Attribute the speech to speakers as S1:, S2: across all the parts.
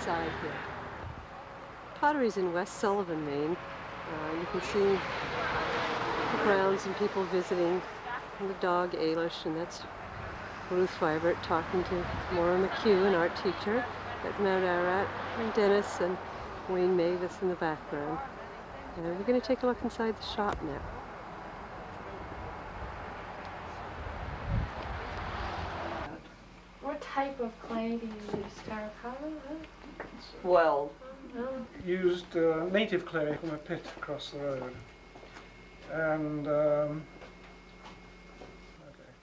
S1: inside here. Pottery's in West Sullivan, Maine. You can see the grounds and people visiting, and the dog Ailish, and that's Ruth Vibert talking to Maura McHugh, an art teacher at Mount Ararat, and Denis and Wayne Mavis in the background. And we're going to take a look inside the shop now.
S2: What type of clay do you use? Terracotta?
S1: Well,
S3: used native clay from a pit across the road. And okay.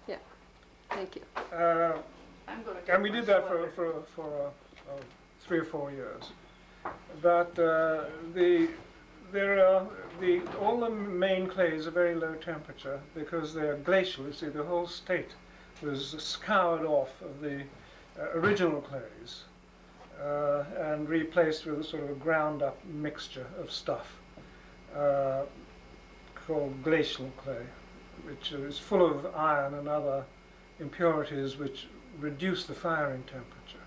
S1: Yeah, thank you.
S3: And we did that for 3 or 4 years. But all the Maine clays are very low temperature because they are glacial. You see, the whole state was scoured off of the original clays and replaced with a sort of a ground up mixture of stuff called glacial clay, which is full of iron and other impurities which reduce the firing temperature.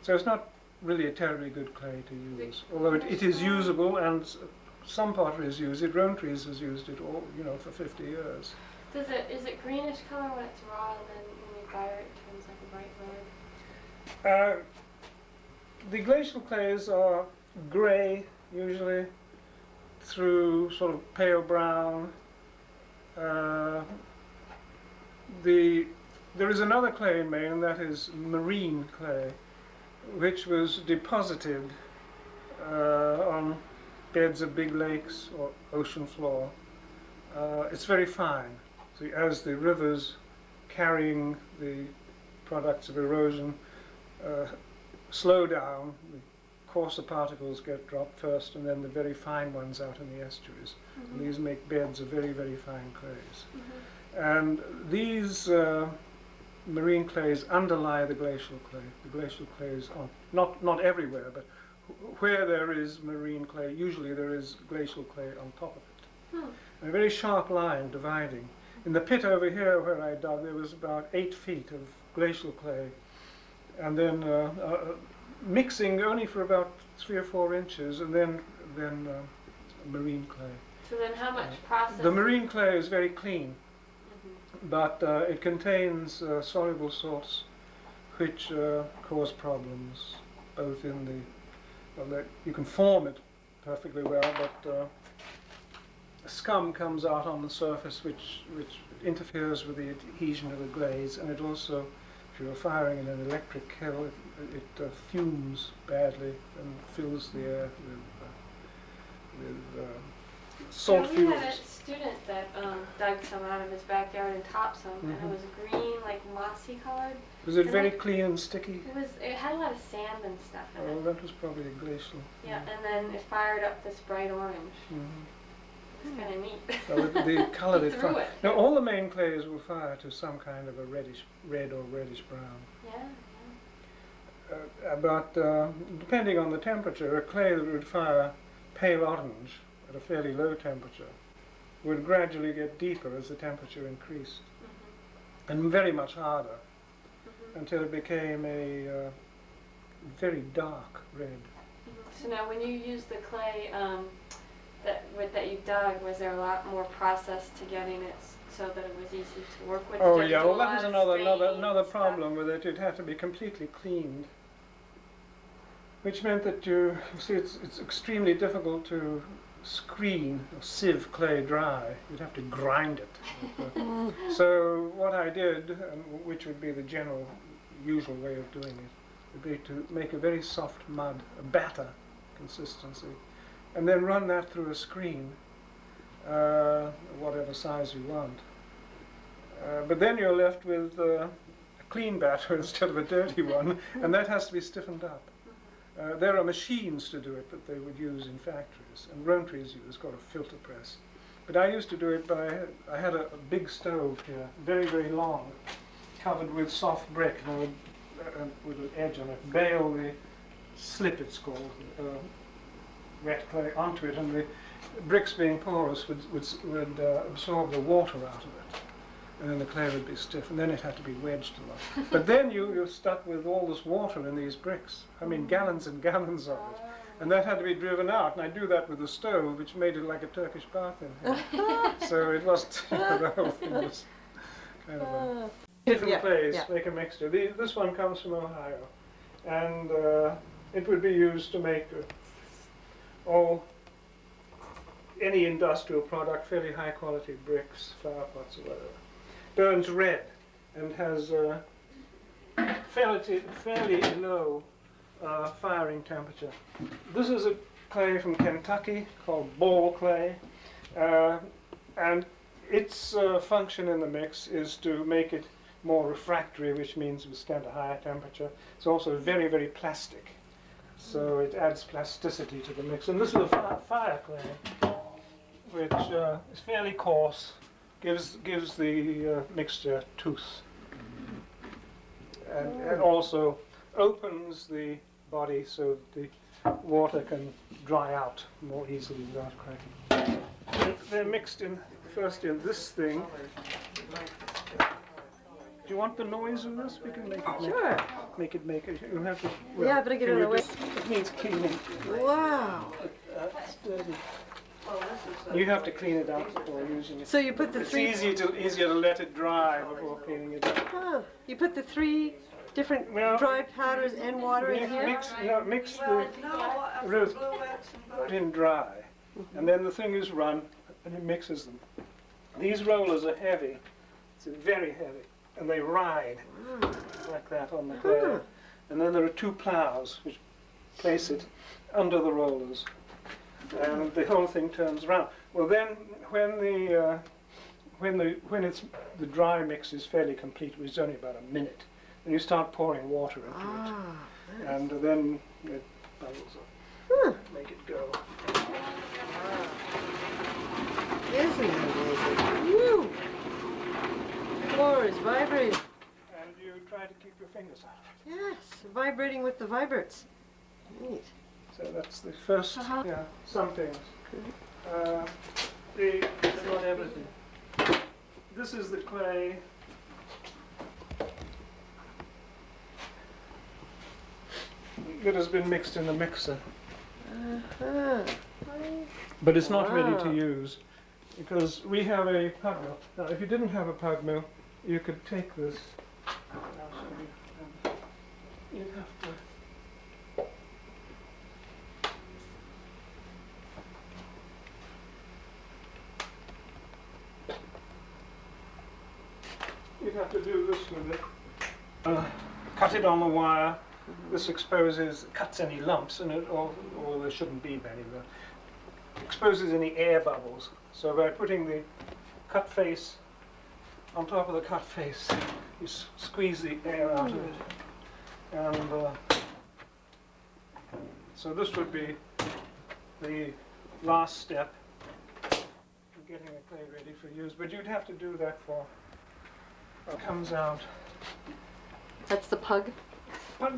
S3: So it's not really a terribly good clay to use, although it is usable, and some potteries use it. Rowntree has used it all, for 50 years.
S2: Is it greenish color when it's raw, and then when you fire it, it turns like a bright red?
S3: The glacial clays are grey, usually, through sort of pale brown. There is another clay in Maine, and that is marine clay, which was deposited on beds of big lakes or ocean floor. It's very fine. So as the rivers carrying the products of erosion slow down, the coarser particles get dropped first, and then the very fine ones out in the estuaries.
S2: Mm-hmm.
S3: And these make beds of very, very fine clays.
S2: Mm-hmm.
S3: And these marine clays underlie the glacial clay. The glacial clays are not everywhere, but where there is marine clay, usually there is glacial clay on top of it. And a very sharp line dividing. In the pit over here where I dug, there was about 8 feet of glacial clay, and then mixing only for about 3 or 4 inches, and then marine clay.
S2: So then how much process?
S3: The marine clay is very clean. But it contains soluble salts which cause problems, both in you can form it perfectly well, but scum comes out on the surface which interferes with the adhesion of the glaze, and it also, if you're firing in an electric kiln, it fumes badly and fills the air with salt fuels.
S2: We had a student that dug some out of his backyard and topped some, and it was green, like mossy colored.
S3: Was it very clean and sticky?
S2: It had a lot of sand and stuff in it.
S3: Oh, that was probably a glacial.
S2: Yeah, and then it fired up this bright orange. It's kind of neat.
S3: So the colour they
S2: threw
S3: fire.
S2: it.
S3: Now all the Maine clays will fire to some kind of a red or reddish brown.
S2: Yeah.
S3: But depending on the temperature, a clay that would fire pale orange at a fairly low temperature would gradually get deeper as the temperature increased, and very much harder, until it became a very dark red.
S2: So now when you use the clay that you dug, was there a lot more process to getting it so that it was easy to work with?
S3: Oh yeah, well that was another problem with it. It had to be completely cleaned, which meant that it's extremely difficult to screen or sieve clay dry. You'd have to grind it. So what I did, which would be the usual way of doing it, would be to make a very soft mud, a batter consistency, and then run that through a screen, whatever size you want. But then you're left with a clean batter instead of a dirty one, and that has to be stiffened up. There are machines to do it that they would use in factories, and Rowntree has got a filter press. But I used to do it I had a big stove here, very, very long, covered with soft brick, and with an edge on it, bale the slip, it's called, wet clay onto it, and the bricks being porous would absorb the water out of it. and then the clay would be stiff, and then it had to be wedged a lot. But then you're stuck with all this water in these bricks. I mean, gallons and gallons of it. And that had to be driven out, and I do that with the stove, which made it like a Turkish bath in here. So it was, the whole thing was kind of a different place, make a mixture. This one comes from Ohio, and it would be used to make any industrial product, fairly high quality bricks, flower pots or whatever. Burns red and has fairly low firing temperature. This is a clay from Kentucky called ball clay, and its function in the mix is to make it more refractory, which means withstand a higher temperature. It's also very, very plastic, so it adds plasticity to the mix. And this is a fire clay, which is fairly coarse, gives the mixture tooth, and also opens the body so that the water can dry out more easily without cracking. They're mixed in first in this thing. Do you want the noise of this? We can make it.
S1: Sure.
S3: Make it. You have to.
S1: Well, yeah, but I get it away.
S3: It needs cleaning.
S1: Wow.
S3: It's dirty. You have to clean it out before using it.
S1: So you put the
S3: It's
S1: three.
S3: easier to let it dry before cleaning it up.
S1: Oh, you put the three different
S3: Well,
S1: dry powders and water in here.
S3: Mix the Ruth, put in dry, and then the thing is run, and it mixes them. These rollers are heavy. It's very heavy, and they ride like that on the clay. And then there are two plows which place it under the rollers, and the whole thing turns around. Well, then when the dry mix is fairly complete, which is only about a minute, and you start pouring water into it,
S1: Nice.
S3: and then it bubbles up. Make it go.
S1: Isn't it amazing? Woo! Floor is vibrating.
S3: And you try to keep your fingers out of
S1: Yes, vibrating with the Viberts. Neat.
S3: it. So that's the first, some things. That's not everything. This is the clay. That has been mixed in the mixer. But it's not ready to use because we have a pug mill. Now, if you didn't have a pug mill, you could take this. You have to. You'd have to do this with it. Cut it on the wire. This cuts any lumps in it, or there shouldn't be many, but exposes any air bubbles. So by putting the cut face on top of the cut face, you squeeze the air out of it. And so this would be the last step in getting the clay ready for use. But you'd have to do that for it comes out.
S1: That's the pug?
S3: Like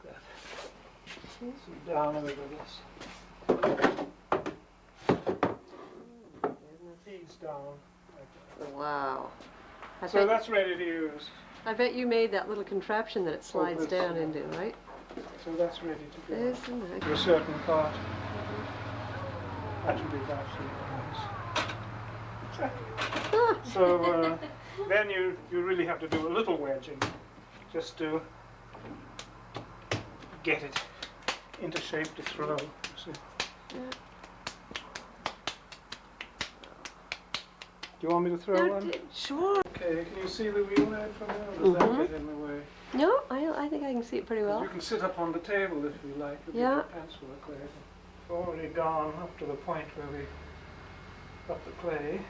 S3: that. So down over this. Feeds down like that.
S1: Wow.
S3: So that's ready to use.
S1: I bet you made that little contraption that it slides
S3: this,
S1: down into, right?
S3: So that's ready to go.
S1: Isn't it?
S3: To a certain part. That should be absolutely nice. So then you really have to do a little wedging just to get it into shape to throw. See? Do you want me to throw one?
S1: Sure.
S3: Okay, can you see the wheel head from there? Or does that get in the way?
S1: No, I think I can see it pretty well.
S3: You can sit up on the table if you like. With your pencil or clay. It's already gone up to the point where we got the clay.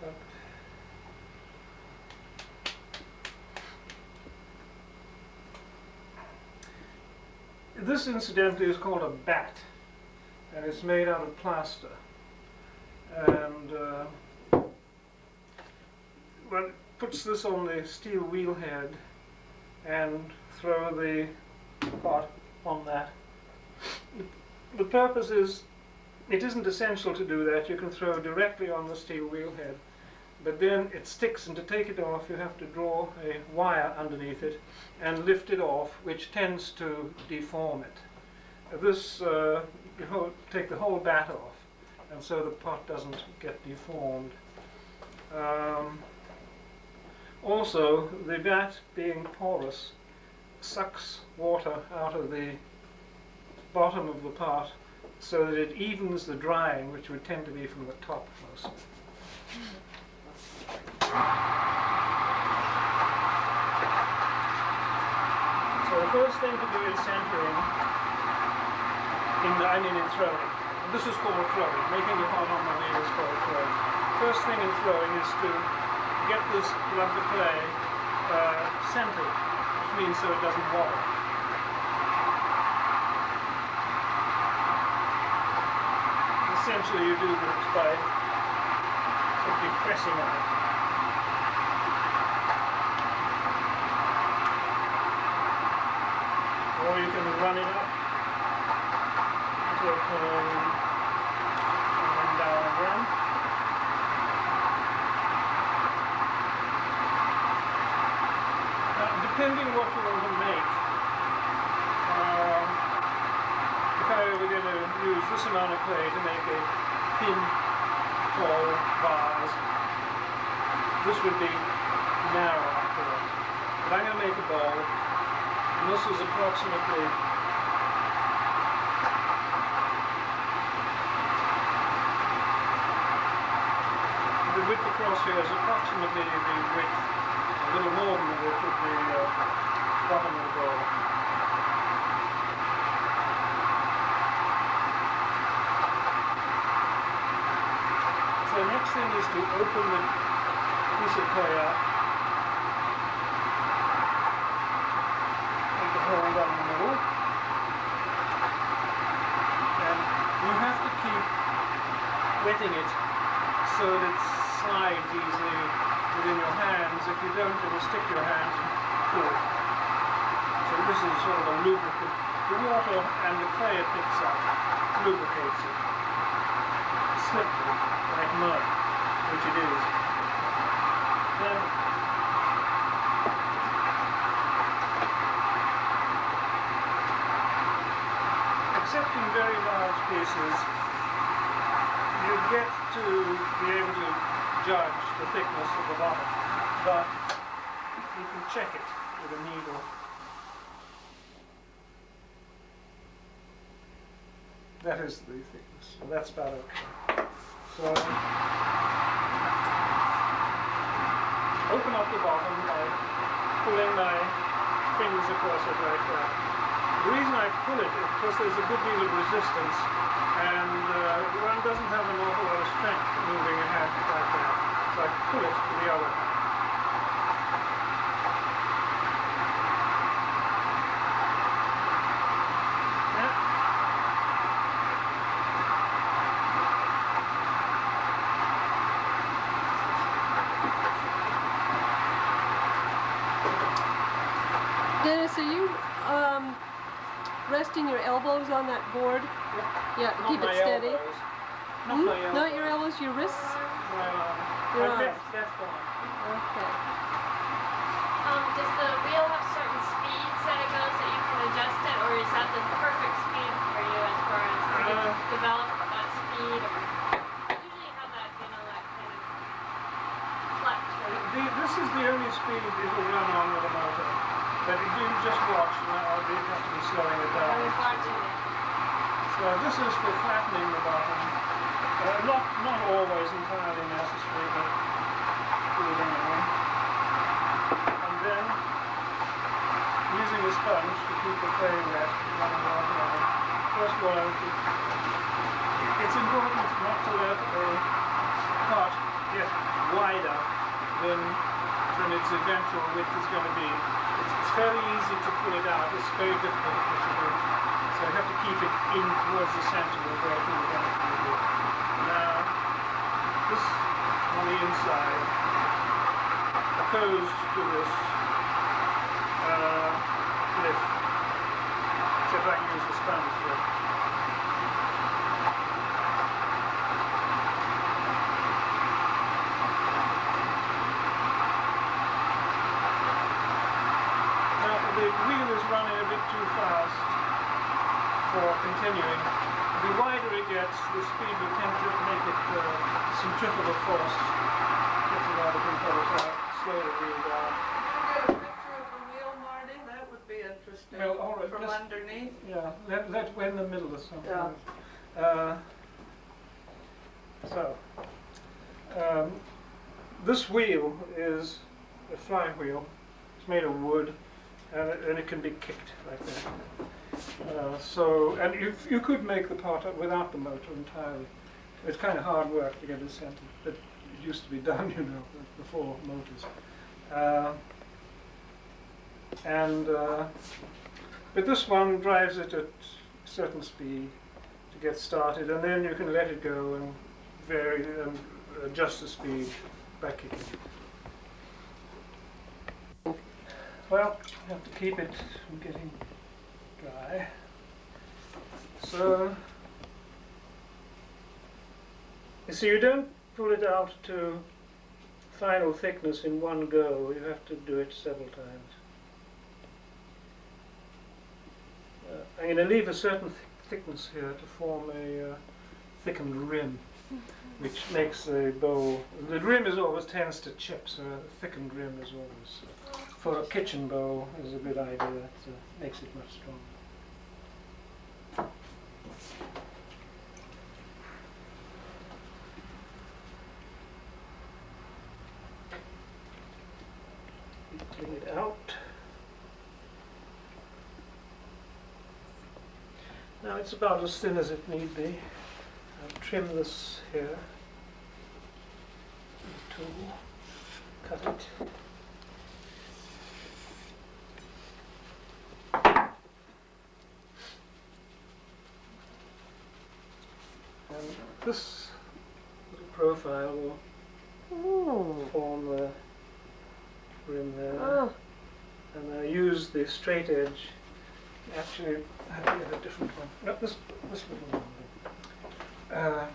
S3: But this, incidentally, is called a bat, and it's made out of plaster. And well, it puts this on the steel wheel head and throw the pot on that. The purpose is it isn't essential to do that. You can throw directly on the steel wheel head, but then it sticks, and to take it off you have to draw a wire underneath it and lift it off, which tends to deform it. This, take the whole bat off, and so the pot doesn't get deformed. Also, the vat, being porous, sucks water out of the bottom of the pot so that it evens the drying, which would tend to be from the top mostly. So the first thing to do is centering, in throwing. This is called throwing. Making a pot on the wheel is called throwing. First thing in throwing is to get this lump of clay centered, which means so it doesn't wobble. Essentially you do this by simply pressing on it. Or you can run it up into a cone and then down again. Now, depending what you want to make, if I were going to use this amount of clay to make a thin, tall vase, this would be narrow after that. But I'm going to make a bowl, and this is approximately the width across here is approximately the width, a little more than the width of the bottom of the bowl. So the next thing is to open the piece of clay up, make a hole down the middle, and you have to keep wetting it so that it slides easily within your hands. If you don't, it will stick your hands and pull. So this is sort of a lubricant. The water and the clay it picks up lubricates it. Slippery, like mud, which it is. Then except in very large pieces, you get to be able to judge the thickness of the bottom, but you can check it with a needle. That is the thickness, so that's about okay. So open up the bottom by pulling my fingers across it like that. The reason I pull it is because there's a good deal of resistance, and one doesn't have an awful lot of strength moving a hand like that. So I pull it to the other hand.
S1: Dennis, are you resting your elbows on that board? Yeah, to keep it steady.
S3: Not my elbows.
S1: Not your elbows, your wrists?
S3: My left arm.
S1: Okay.
S2: Does the wheel have certain speeds that it goes that you can adjust it, or is that the perfect speed for you as far as you develop that speed? Or usually have that, that kind of flex.
S3: This is the only speed it will run on with a motor. But if you just watch, now you have to be slowing it down.
S2: I was watching it.
S3: So this is for flattening the bottom. Not always entirely necessary, but good anyway. And then using a sponge to keep the clay wet, running water on it. First of all, it's important not to let a pot get wider than its eventual width is going to be. It's fairly easy to pull it out. It's very difficult to push it in. So you have to keep it in towards the center of where it will eventually be. Now, this on the inside, opposed to this lift. See if I can use the sponge here. running a bit too fast for continuing. The wider it gets, the speed will tend to make it centrifugal force gets it out of control, so slowly wheel down.
S4: Can you get a picture of the wheel, Marty? That would be interesting.
S3: Well, all right,
S4: from
S3: just-
S4: underneath.
S3: Yeah, let we're in the middle or something.
S4: Yeah.
S3: This wheel is a flywheel. It's made of wood, and it can be kicked like that. And you could make the part up without the motor entirely. It's kind of hard work to get it centered, but it used to be done, you know, before motors. But this one drives it at a certain speed to get started, and then you can let it go and vary and adjust the speed by kicking it. Well, you have to keep it from getting dry. So, you see, you don't pull it out to final thickness in one go. You have to do it several times. I'm going to leave a certain thickness here to form a thickened rim, which makes the bowl. The rim is always tends to chip, so a thickened rim is always for a kitchen bowl is a good idea. It makes it much stronger. Clean it out. Now it's about as thin as it need be. I'll trim this here. The tool. Cut it. And this little profile will form the rim there.
S1: Oh,
S3: And I use the straight edge. Actually, I have to get a different one. No, this little one.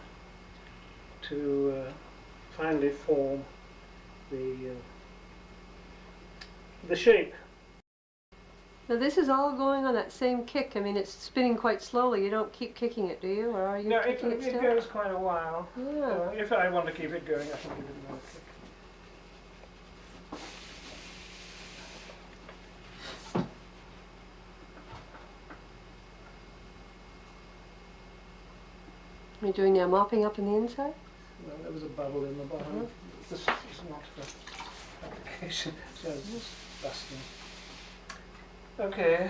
S3: To finally form the shape.
S1: now this is all going on that same kick. I mean, it's spinning quite slowly. You don't keep kicking it, do you? Or are you
S3: No,
S1: kicking it still?
S3: it goes quite a while.
S1: Yeah.
S3: If I want to keep it going, I can give it another kick.
S1: What are you doing now? Mopping up on the inside?
S3: Well, there was a bubble in the bottom. This is not for application, so it's just busting. Okay.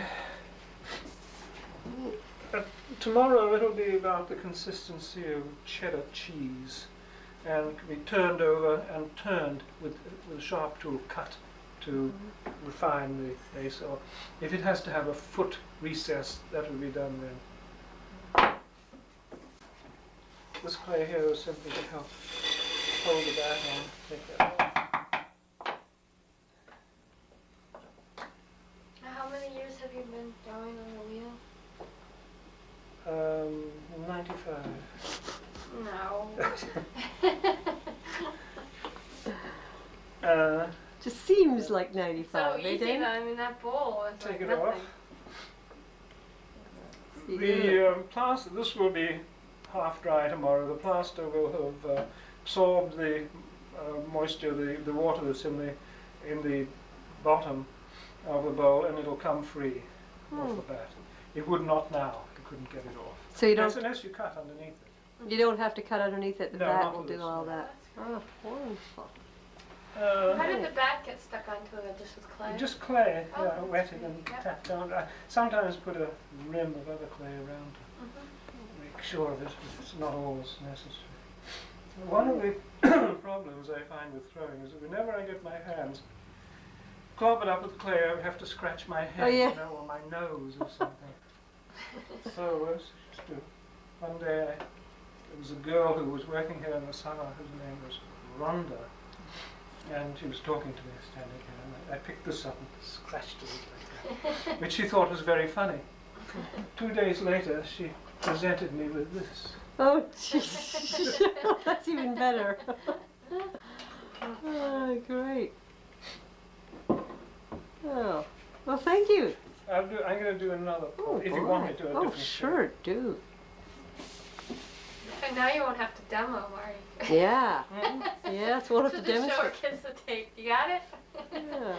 S3: Tomorrow it'll be about the consistency of cheddar cheese, and can be turned over and turned with a sharp tool, cut to refine the base. Or if it has to have a foot recess, that will be done then. This clay here is simply to help hold the back on. Take that off.
S2: How many years have you been drawing on the wheel?
S3: 95.
S2: No.
S1: Just seems like
S2: So
S1: 95,
S2: easy
S1: eh, Dan?
S2: though. I mean, that bowl is
S3: Take
S2: like
S3: it
S2: nothing.
S3: off. The plaster, this will be half dry tomorrow. The plaster will have absorbed the moisture, the water that's in the bottom of the bowl, and it'll come free off the bat. It would not now. You couldn't get it off.
S1: So you
S3: Yes,
S1: don't
S3: unless you cut underneath it.
S1: you don't have to cut underneath it. The
S3: No,
S1: bat
S3: not
S1: will
S3: with
S1: do
S3: this,
S1: all
S3: no.
S1: that. Oh, wonderful.
S2: How did the bat get stuck onto it? Just with clay?
S3: Just clay,
S2: Oh,
S3: yeah, wet it
S2: yeah.
S3: and tap down. I sometimes put a rim of other clay around to make sure of it, but it's not always necessary. One of the problems I find with throwing is that whenever I get my hands clobbered up with clay, I have to scratch my head,
S1: Oh, yeah.
S3: you know, or my nose or something. So one day there was a girl who was working here in the summer whose name was Rhonda. And she was talking to me standing here, and I picked this up and scratched it like that, which she thought was very funny. 2 days later, she presented me with this.
S1: Oh, jeez. That's even better. Oh, great. Oh, well, thank you.
S3: I'm going to do another
S1: Oh,
S3: part, if you
S1: boy.
S3: want me to. A
S1: Oh,
S3: different
S1: sure, do.
S2: And now you won't have to demo, Marty.
S1: Yeah. Yes, we'll have to
S2: Just show our
S1: demonstrate.
S2: kids the tape. You got it?
S1: Yeah.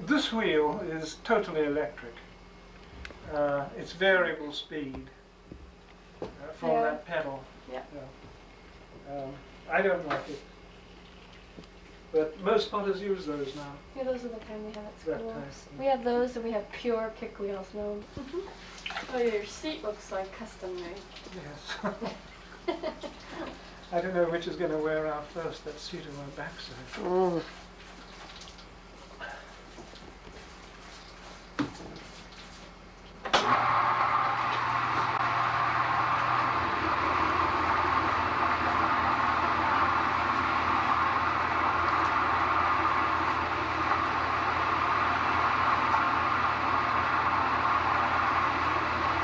S3: This wheel is totally electric. It's variable speed from
S2: Yeah.
S3: that pedal.
S2: Yeah.
S3: I don't like it, but most potters use those now.
S2: Yeah, those are the kind we have at
S3: That
S2: school.
S3: type.
S2: We have those, and we have pure pick wheels. No. Oh, your seat looks like custom made.
S3: Yes. I don't know which is going to wear out first, that seat or my backside.
S1: Mm.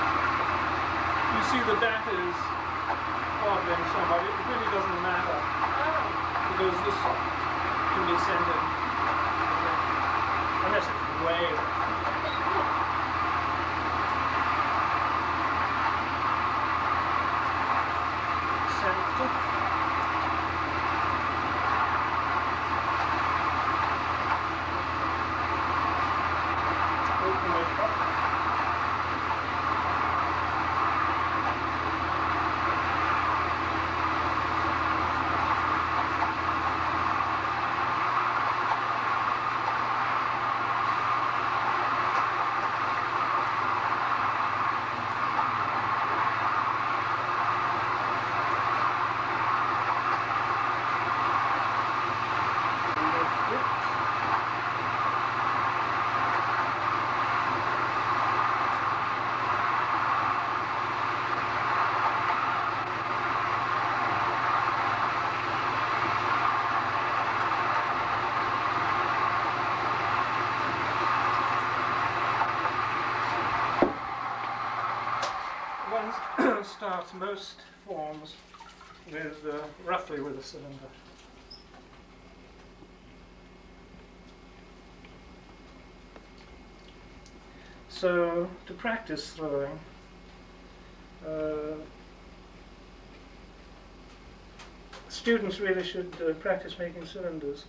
S3: You see the batter is bothering somebody. It really doesn't matter
S2: Oh.
S3: because this can be sent in. Unless it's way. Sent. Open it up. One starts most forms with roughly with a cylinder. So to practice throwing, students really should practice making cylinders,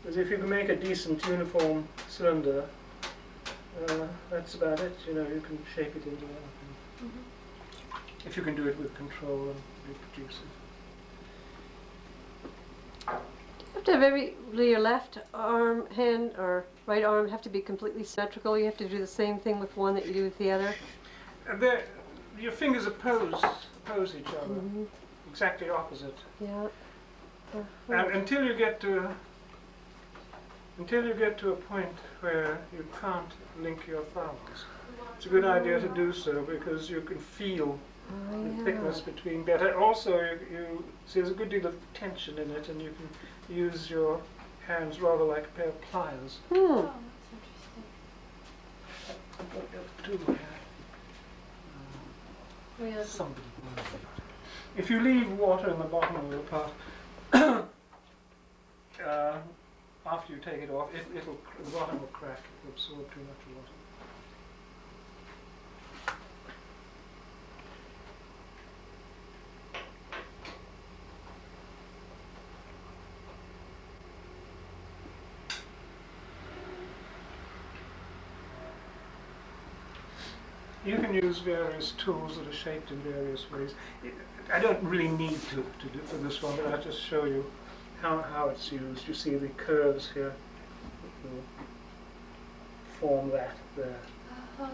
S3: because if you can make a decent uniform cylinder, that's about it. You know, you can shape it into anything. If you can do it with control and reproduce it.
S1: You have to have your left arm, hand, or right arm have to be completely symmetrical. You have to do the same thing with one that you do with the other.
S3: Your fingers oppose each other, exactly opposite.
S1: Yeah.
S3: And until you get to a point where you can't link your thumbs, it's a good idea to do so because you can feel the thickness between better. Also, you see there's a good deal of tension in it, and you can use your hands rather like a pair of pliers.
S2: Oh, that's interesting.
S3: Somebody. If you leave water in the bottom of the pot, after you take it off, the bottom will crack. It will absorb too much water. You can use various tools that are shaped in various ways. I don't really need to do for this one, but I'll just show you how it's used. You see the curves here that will form that there.
S2: Oh,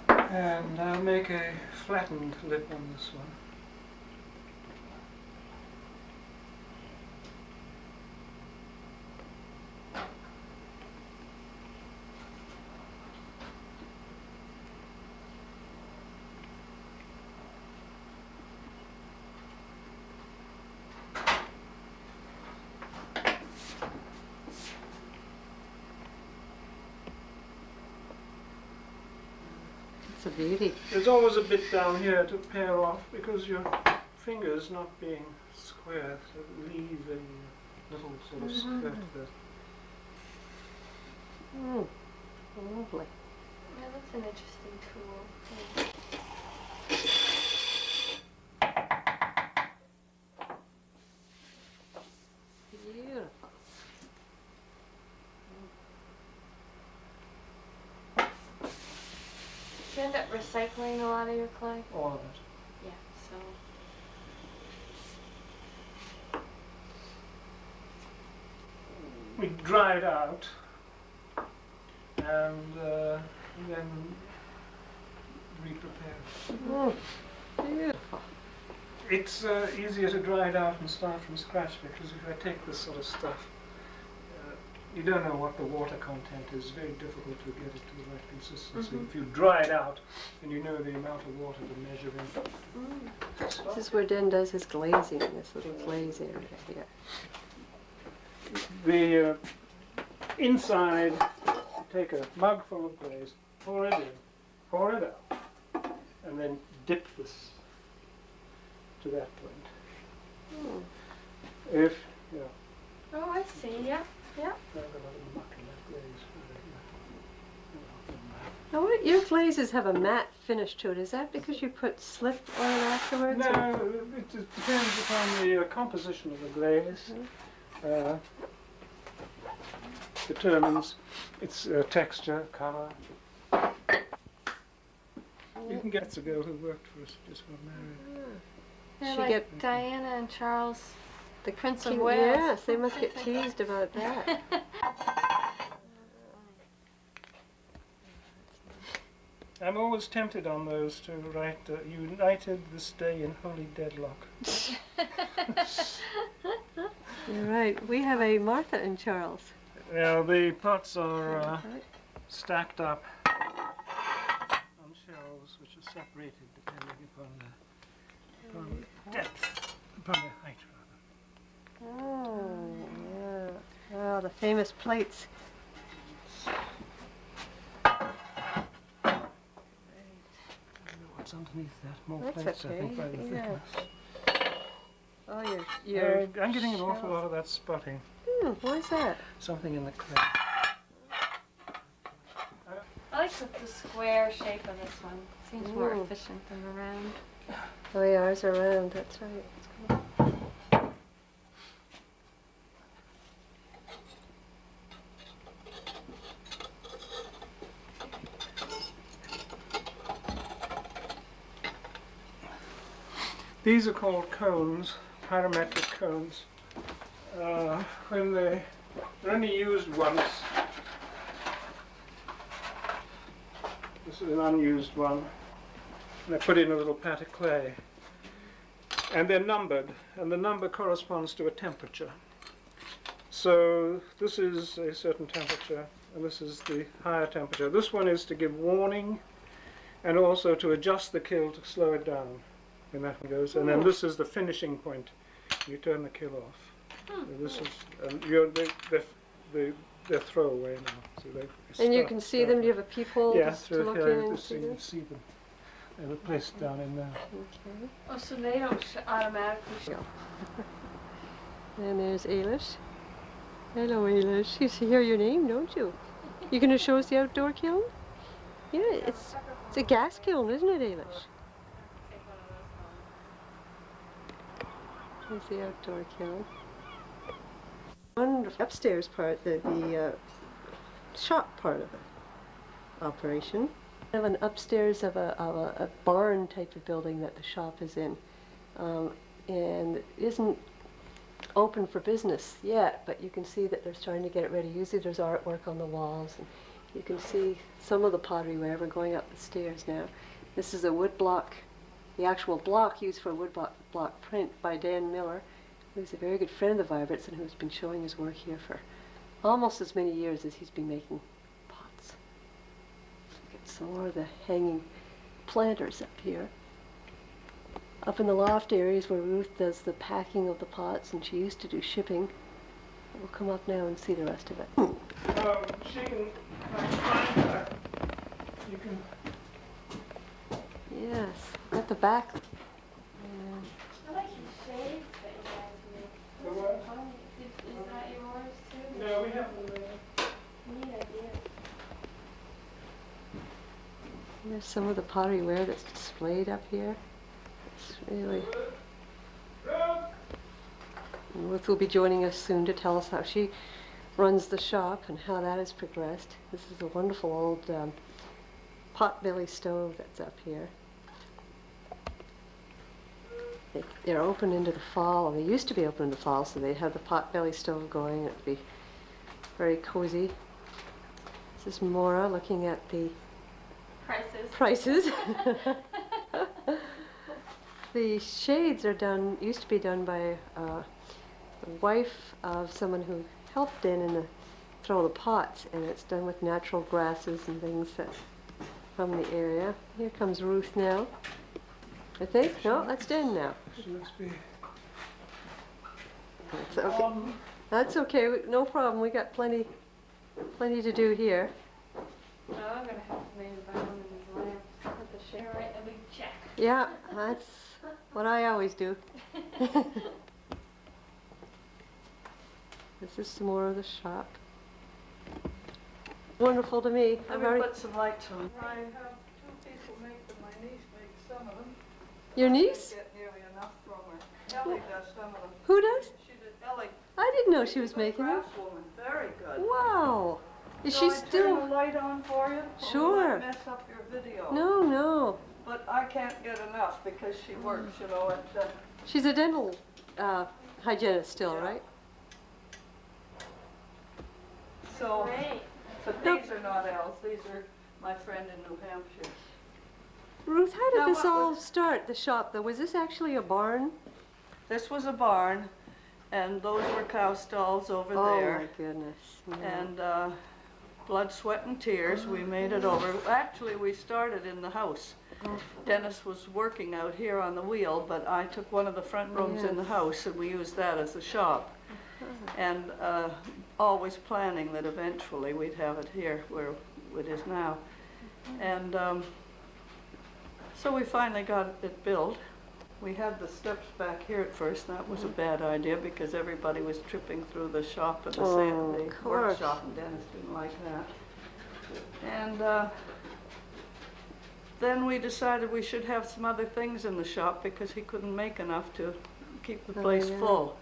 S3: And I'll make a flattened lip on this one.
S1: That's a beauty.
S3: There's always a bit down here to pare off because your finger's not being square, so leave a little sort of skirt there.
S1: Lovely.
S2: Yeah, that's an interesting tool.
S1: Beautiful.
S2: Do you end up recycling a lot of your clay?
S3: All of it.
S2: Yeah, so.
S3: We dry it out and then re-prepare it.
S1: Beautiful.
S3: It's easier to dry it out and start from scratch because if I take this sort of stuff, you don't know what the water content is. It's very difficult to get it to the right consistency. If you dry it out, then you know the amount of water to measure in.
S1: This is where Den does his glazing in this little glaze area here.
S3: The inside, take a mug full of glaze, pour it in, pour it out, and then dip this to that point. If, yeah.
S2: Oh, I see, yeah, yeah.
S3: I've got a little muck in that glaze.
S1: Now, what, your glazes have a matte finish to it. Is that because you put slip on it afterwards?
S3: No, it depends upon the composition of the glaze. Determines its texture, colour. You can get a girl who worked for us, just got married.
S2: They're
S1: She
S2: like
S1: get-
S2: Diana and Charles, the Prince of
S1: Cute-
S2: Wales.
S1: Yes, they must get teased about that.
S3: I'm always tempted on those to write, united this day in holy deadlock.
S1: You're right. We have a Martha and Charles.
S3: Now the pots are stacked up on shelves which are separated depending upon the depth, upon the height rather.
S1: Oh, yeah. Oh, the famous plates.
S3: I don't know what's underneath that. More
S1: That's
S3: plates, I think,
S1: okay.
S3: by the
S1: Yeah.
S3: thickness.
S1: Oh, your
S3: I'm getting an awful lot of that spotting.
S1: why's that?
S3: Something in the clay.
S2: I like the square shape of this one. Seems more
S1: Mm.
S2: efficient than the round.
S1: Oh, yeah, ours are round. That's right. It's cool.
S3: These are called cones, parametric cones. When they're only used once. This is an unused one. And I put in a little pat of clay. And they're numbered, and the number corresponds to a temperature. So this is a certain temperature, and this is the higher temperature. This one is to give warning, and also to adjust the kiln to slow it down when that one goes. And then this is the finishing point. You turn the kiln off. So this is, and they're throwaway now. So
S1: And you can see them. Do you have a peephole
S3: Yeah,
S1: to
S3: through
S1: look
S3: here
S1: in
S3: you
S1: and
S3: can
S1: see them?
S3: see them. They were placed down in there.
S1: Okay.
S2: Oh, so they don't automatically show.
S1: And there's Ailish. Hello, Ailish. You hear your name, don't you? You going to show us the outdoor kiln? Yeah, it's a gas kiln, isn't it, Ailish? Here's the outdoor kiln. Wonderful. Upstairs part, the shop part of the operation. We have an upstairs of a barn type of building that the shop is in, and it isn't open for business yet, but you can see that they're trying to get it ready. Usually there's artwork on the walls, and you can see some of the pottery wherever going up the stairs now. This is a wood block, the actual block used for a wood block print by Dan Miller, who's a very good friend of the Viberts and who's been showing his work here for almost as many years as he's been making pots. Look at some more of the hanging planters up here. Up in the loft areas where Ruth does the packing of the pots, and she used to do shipping. We'll come up now and see the rest of it.
S3: She can find that. You can
S1: Yes, at the back.
S2: I like these shades that you guys make.
S3: The what?
S2: Is that yours too?
S3: No, we have them there.
S2: Neat idea.
S1: There's some of the potteryware that's displayed up here. It's really... And Ruth will be joining us soon to tell us how she runs the shop and how that has progressed. This is a wonderful old pot-belly stove that's up here. They're open into the fall, and they used to be open in the fall, so they'd have the pot-belly stove going. It'd be very cozy. This is Maura looking at the prices. The shades are done, used to be done by the wife of someone who helped in throw the pots, and it's done with natural grasses and things that from the area. Here comes Ruth now. I think? No, that's Den now.
S3: She must be.
S1: That's okay. That's okay. No problem. We got plenty to do here.
S2: No, I'm gonna have to maybe buy one of these lamps. Have to share right a big check.
S1: Yeah, that's what I always do. This is some more of the shop. Wonderful to me.
S4: Let me put some lights on. I have 2 people make them. My niece makes some of them.
S1: Your
S4: I
S1: niece?
S4: didn't get nearly enough from her. Ellie does some of them.
S1: Who does?
S4: She did. Ellie.
S1: I didn't know she was making them.
S4: Craftswoman. Very good.
S1: Wow. Is
S4: So
S1: she
S4: I turn the
S1: still?
S4: light on for you?
S1: Sure.
S4: Or will I mess up your video?
S1: No.
S4: But I can't get enough because she works, you know, at
S1: She's a dental hygienist still,
S4: Yeah.
S1: right?
S4: so.
S2: Great.
S4: But
S1: No.
S4: these are not Elle's. These are my friend in New Hampshire.
S1: Ruth, how did
S4: Now,
S1: this
S4: what
S1: all
S4: was-
S1: start, the shop though? Was this actually a barn?
S4: This was a barn, and those were cow stalls over
S1: Oh
S4: there.
S1: my goodness. No.
S4: And blood, sweat, and tears, we made it over. Actually, we started in the house.
S1: Oh.
S4: Dennis was working out here on the wheel, but I took one of the front rooms in the
S1: Yes.
S4: house, and we used that as a shop. And always planning that eventually we'd have it here where it is now. And so we finally got it built. We had the steps back here at first. That was a bad idea because everybody was tripping through the shop and the
S1: of course.
S4: workshop, and Dennis didn't like that. And then we decided we should have some other things in the shop because he couldn't make enough to keep the place
S1: yeah.
S4: full.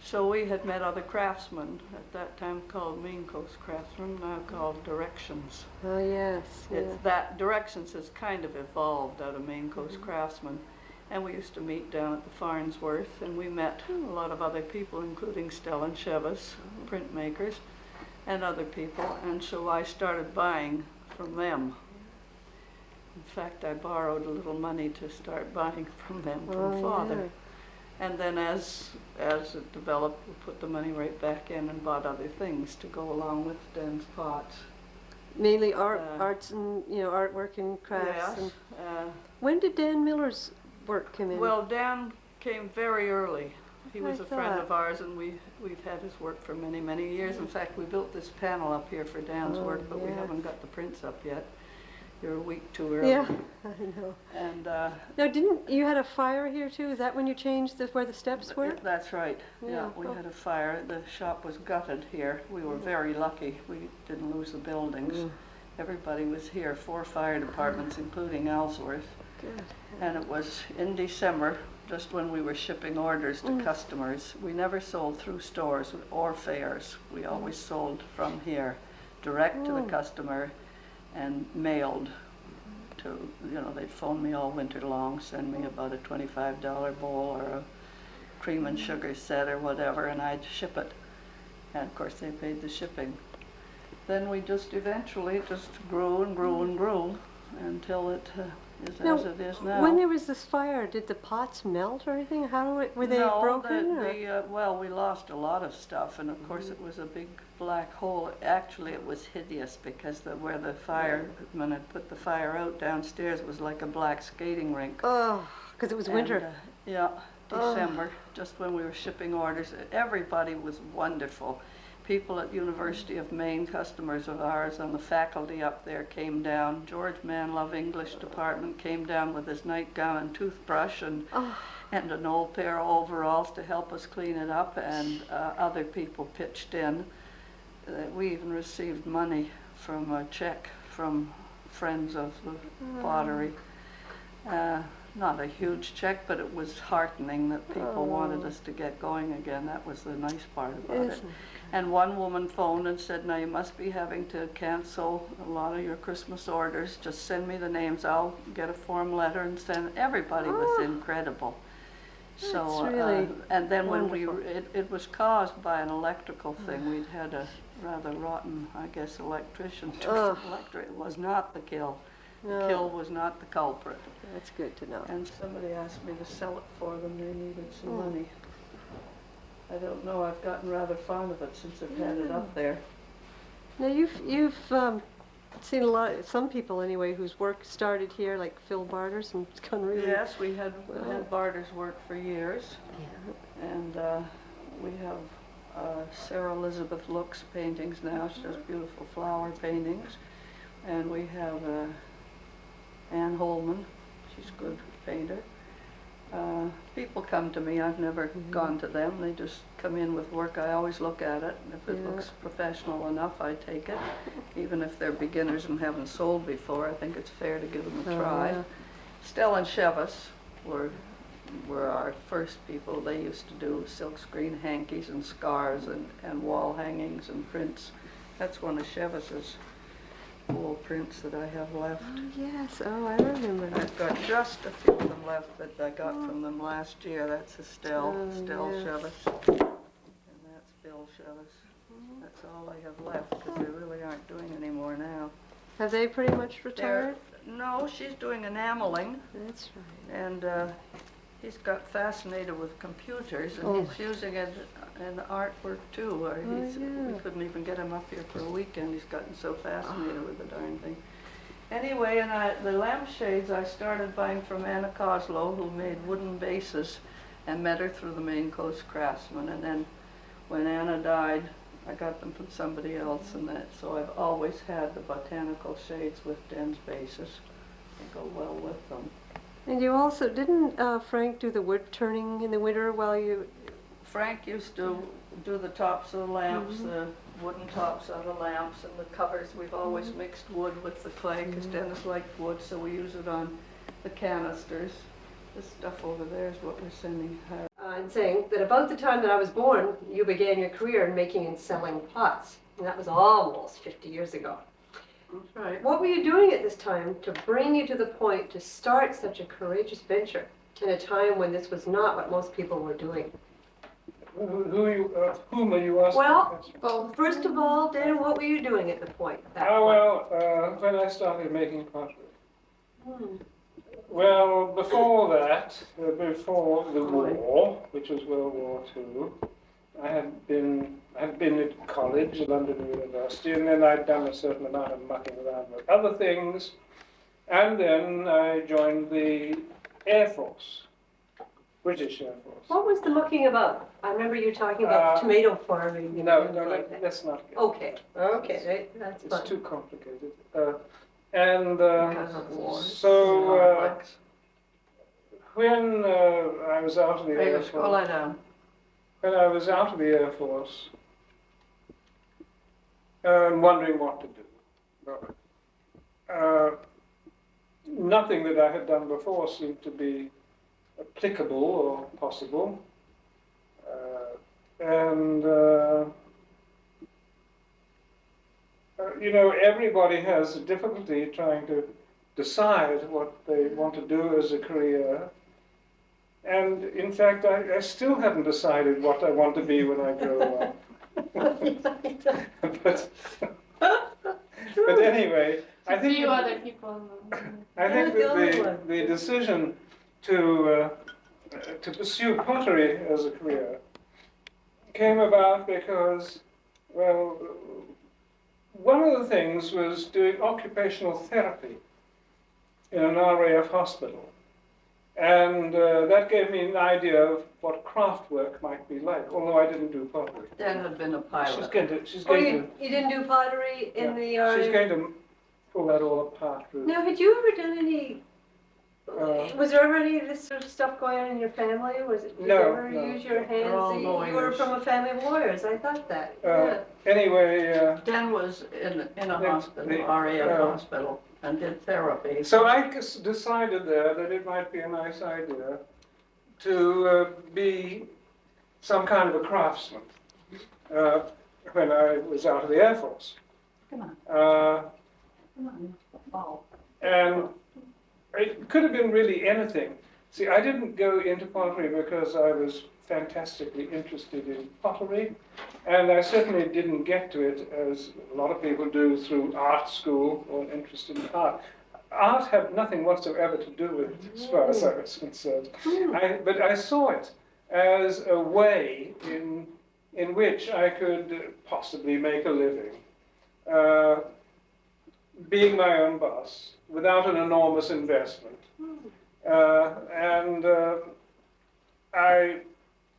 S4: So we had met other craftsmen, at that time called Maine Coast Craftsmen, now called Directions.
S1: Oh yes.
S4: It's that Directions has kind of evolved out of Maine Coast Craftsmen. And we used to meet down at the Farnsworth, and we met a lot of other people, including Stella and Chevis, printmakers, and other people. And so I started buying from them. In fact, I borrowed a little money to start buying from them, from Father. And then as it developed, we put the money right back in and bought other things to go along with Dan's pots.
S1: Mainly arts and artwork and crafts.
S4: Yes.
S1: And when did Dan Miller's work come in?
S4: Well, Dan came very early. He was
S1: I
S4: a friend
S1: thought.
S4: of ours, and we've had his work for many, many years. In fact, we built this panel up here for Dan's
S1: Oh,
S4: work, but we
S1: yeah.
S4: haven't got the prints up yet. You're a week too early.
S1: Yeah, I know.
S4: And
S1: Now, didn't you had a fire here too? Is that when you changed where the steps were?
S4: that's right.
S1: Yeah.
S4: Yeah, we
S1: Oh.
S4: had a fire. The shop was gutted here. We were very lucky. We didn't lose the buildings.
S1: Mm.
S4: Everybody was here, 4 fire departments, including Ellsworth.
S1: Good.
S4: And it was in December, just when we were shipping orders to customers. We never sold through stores or fairs. We always sold from here, direct to the customer and mailed to, they'd phone me all winter long, send me about a $25 bowl or a cream and sugar set or whatever, and I'd ship it. And of course they paid the shipping. Then we just eventually just grew and grew and grew until it is
S1: Now,
S4: as it is now.
S1: When there was this fire, did the pots melt or anything? Were they broken? or?
S4: Well, we lost a lot of stuff, and of course it was a big black hole. Actually, it was hideous because where the firemen had put the fire out downstairs was like a black skating rink.
S1: Oh, because it was winter.
S4: And, yeah, December, just when we were shipping orders. Everybody was wonderful. people at University of Maine, customers of ours, and the faculty up there came down. George Manlove, English department, came down with his nightgown and toothbrush and an old pair of overalls to help us clean it up, and other people pitched in. We even received money from a check from friends of the pottery. Not a huge check, but it was heartening that people wanted us to get going again. That was the nice part about it. And one woman phoned and said, now you must be having to cancel a lot of your Christmas orders. Just send me the names. I'll get a form letter and send. Everybody was incredible. So,
S1: really
S4: and then
S1: wonderful.
S4: when it was caused by an electrical thing. We'd had a rather rotten, I guess, electrician. It was not the kiln. The kiln was not the culprit.
S1: That's good to know.
S4: And somebody asked me to sell it for them. They needed some money. I don't know. I've gotten rather fond of it since I've had it up there.
S1: Now you've seen some people anyway, whose work started here, like Phil Barter's, and it's gone really.
S4: Yes, we had Barter's work for years.
S1: Yeah.
S4: And we have Sarah Elizabeth Looks paintings now. She does beautiful flower paintings. And we have Ann Holman. She's a good painter. People come to me. I've never gone to them. They just come in with work. I always look at it. And if it looks professional enough, I take it. Even if they're beginners and haven't sold before, I think it's fair to give them a try. Stell and Chevis were our first people. They used to do silkscreen hankies and scarves and wall hangings and prints. That's one of Chevis's old prints that I have left.
S1: Oh, yes. Oh, I remember that.
S4: I've got just a few of them left that I got from them last year. That's a Stell
S1: yes.
S4: Chevis. And that's Bill Chevis. That's all I have left because they really aren't doing any more now.
S1: Have they pretty much retired?
S4: No, she's doing enameling.
S1: That's right.
S4: And he's got fascinated with computers, and he's using it in artwork too. We couldn't even get him up here for a weekend. He's gotten so fascinated with the darn thing. Anyway, and the lampshades I started buying from Anna Coslow, who made wooden bases, and met her through the Maine Coast Craftsman. And then when Anna died, I got them from somebody else, and so I've always had the botanical shades with Den's bases. They go well with them.
S1: And you also, didn't Frank do the wood turning in the winter while you...
S4: Frank used to do the tops of the lamps, the wooden tops of the lamps, and the covers. We've always mixed wood with the clay, because Dennis liked wood, so we use it on the canisters. This stuff over there is what we're sending her.
S1: And saying that about the time that I was born, you began your career in making and selling pots. And that was almost 50 years ago.
S4: That's right.
S1: What were you doing at this time to bring you to the point to start such a courageous venture in a time when this was not what most people were doing?
S3: Whom are you asking?
S1: Well, first of all, Dan, what were you doing at the point?
S3: When I started making pottery. Well, before that, before the war, which was World War II, I had been at college, London University, and then I'd done a certain amount of mucking around with other things, and then I joined the Air Force, British Air Force.
S1: What was the mucking about? I remember you talking about tomato farming. And
S3: No,
S1: like that.
S3: let's not get
S1: Okay, that's fine.
S3: It's too complicated.
S4: Because of war.
S3: So when I was out of the Air
S4: Go
S3: Force,
S4: lie down.
S3: when I was out of the Air Force, wondering what to do. Nothing that I had done before seemed to be applicable or possible. Everybody has a difficulty trying to decide what they want to do as a career. And in fact, I still haven't decided what I want to be when I grow up. but anyway, I think
S2: other people.
S3: I think that the decision to pursue pottery as a career came about because, well, one of the things was doing occupational therapy in an RAF hospital. And that gave me an idea of what craft work might be like, although I didn't do pottery.
S4: Dan had been a pilot.
S3: She's
S1: Oh,
S3: going
S1: you didn't do pottery in the
S3: she's
S1: area?
S3: going to pull that all apart, Ruth.
S1: Now, had you ever done any,
S3: Uh,
S1: was there ever any of this sort of stuff going on in your family? Did you
S3: No,
S1: ever
S3: no.
S1: use your
S4: They're all
S1: hands? You were
S4: lawyers.
S1: from a family of lawyers, I thought that. Yeah.
S3: Anyway,
S4: Dan was in a
S3: The-
S4: hospital,
S3: the,
S4: RAF hospital, and did therapy.
S3: so I decided there that it might be a nice idea to be some kind of a craftsman when I was out of the Air Force.
S4: Come on,
S3: Uh,
S4: come on. Oh.
S3: and it could have been really anything. See, I didn't go into pottery because I was fantastically interested in pottery, and I certainly didn't get to it, as a lot of people do, through art school or interest in art. Art had nothing whatsoever to do with it, as far as I was concerned. But I saw it as a way in which I could possibly make a living, being my own boss, without an enormous investment. I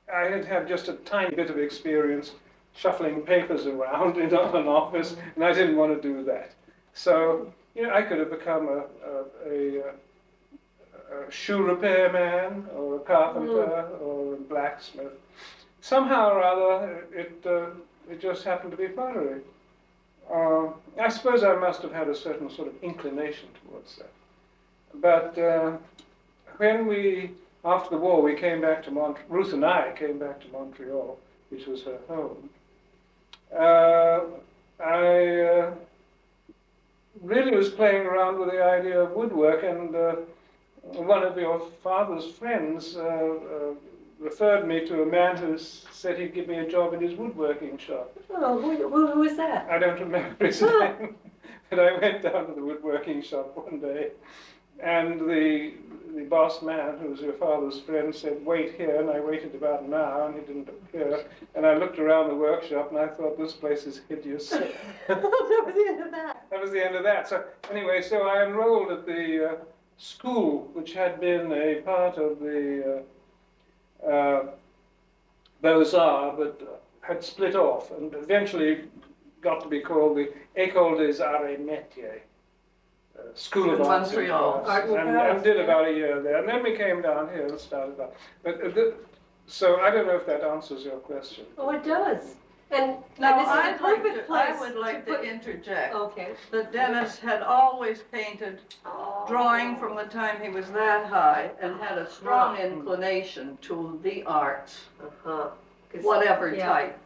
S3: had had just a tiny bit of experience shuffling papers around in an office, and I didn't want to do that. So, I could have become a shoe repairman, or a carpenter, or a blacksmith. Somehow or other, it just happened to be pottery. I suppose I must have had a certain sort of inclination towards that. But when after the war, we came back to Ruth and I came back to Montreal, which was her home. I really was playing around with the idea of woodwork, and one of your father's friends referred me to a man who said he'd give me a job in his woodworking shop.
S1: Oh, who was that?
S3: I don't remember his name, but I went down to the woodworking shop one day, and the boss man, who was your father's friend, said, "Wait here," and I waited about an hour, and he didn't appear. And I looked around the workshop, and I thought, this place is hideous.
S1: That was the end of that.
S3: That was the end of that. So anyway, so I enrolled at the school, which had been a part of the Beaux-Arts, but had split off, and eventually got to be called the École des Arts et Métiers. School of Arts and
S4: Montreal.
S3: Crafts, and did about a year there. And then we came down here and started that. But so I don't know if that answers your question.
S1: Oh, it does. And
S4: Now,
S1: this is
S4: I
S1: the perfect place
S4: would like to
S1: put-
S4: interject
S1: Okay.
S4: that Dennis had always painted drawing from the time he was that high and had a strong inclination to the arts,
S1: Uh-huh.
S4: whatever
S1: Yeah.
S4: type.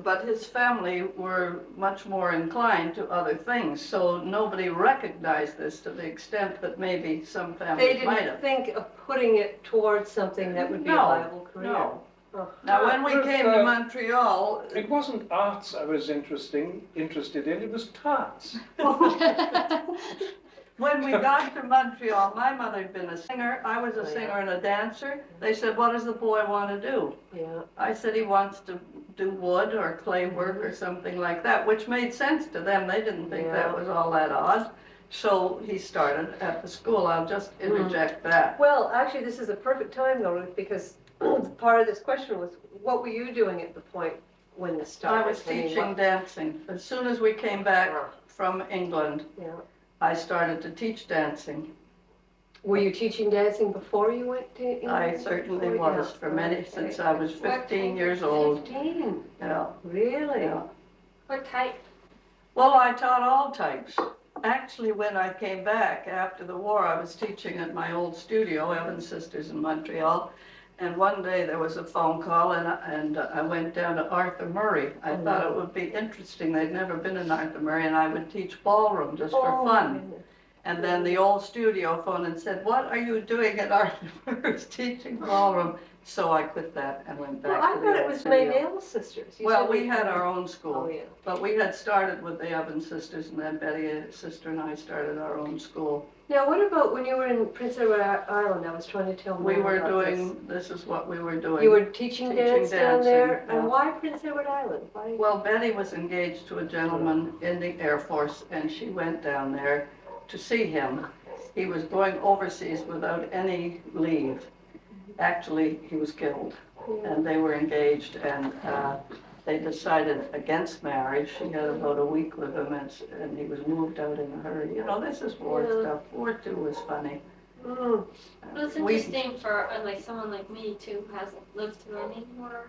S4: But his family were much more inclined to other things, so nobody recognized this to the extent that maybe some
S1: They
S4: families might
S1: didn't
S4: have.
S1: think of putting it towards something that would be a
S4: No,
S1: viable career.
S4: no.
S1: Oh.
S4: Now, when we came to Montreal,
S3: It wasn't arts I was interested in, it was tarts.
S4: when we got to Montreal, my mother had been a singer, I was a singer and a dancer. They said, "What does the boy want to do?"
S1: Yeah.
S4: I said he wants to do wood or clay work or something like that, which made sense to them. They didn't think that was all that odd. So he started at the school. I'll just interject that.
S1: Well, actually, this is a perfect time though, Ruth, because part of this question was, what were you doing at the point when this started?
S4: I was
S1: mean,
S4: teaching
S1: what-
S4: dancing. As soon as we came back
S1: Yeah.
S4: from England,
S1: Yeah.
S4: I started to teach dancing.
S1: Were you teaching dancing before you went to England?
S4: I certainly
S1: Before-
S4: was for many,
S1: Okay.
S4: since I was
S1: What
S4: 15
S1: kind
S4: years
S1: of
S4: old.
S1: 15?
S4: Yeah,
S1: Really?
S4: yeah.
S2: What type?
S4: Well, I taught all types. Actually, when I came back after the war, I was teaching at my old studio, Evans Sisters in Montreal. And one day there was a phone call, and I went down to Arthur Murray. I thought it would be interesting. They'd never been in Arthur Murray, and I would teach ballroom just for
S1: Oh,
S4: fun.
S1: goodness.
S4: And then the old studio phoned and said, "What are you doing at Arthur Murray's teaching ballroom?" So I quit that and went
S1: Well,
S4: back
S1: I
S4: to the
S1: thought it
S4: old
S1: was
S4: studio.
S1: Maine sisters. You
S4: Well,
S1: said
S4: we had our own school.
S1: Oh, yeah.
S4: But we had started with the Evans sisters, and then Betty, a sister, and I started our own school.
S1: Now, what about when you were in Prince Edward Island? I was trying to tell
S4: We
S1: Mom
S4: were
S1: about
S4: doing, this is what we were doing.
S1: You were teaching dance down there?
S4: dancing, yeah.
S1: And why Prince Edward Island? Why?
S4: Well, Betty was engaged to a gentleman in the Air Force, and she went down there to see him. he was going overseas without any leave. Actually, he was killed, and they were engaged, and they decided against marriage. She had about a week with him, and he was moved out in a hurry. You know, this is war stuff. War too was funny.
S2: Well, it's interesting for like someone like me too, who hasn't lived through any war.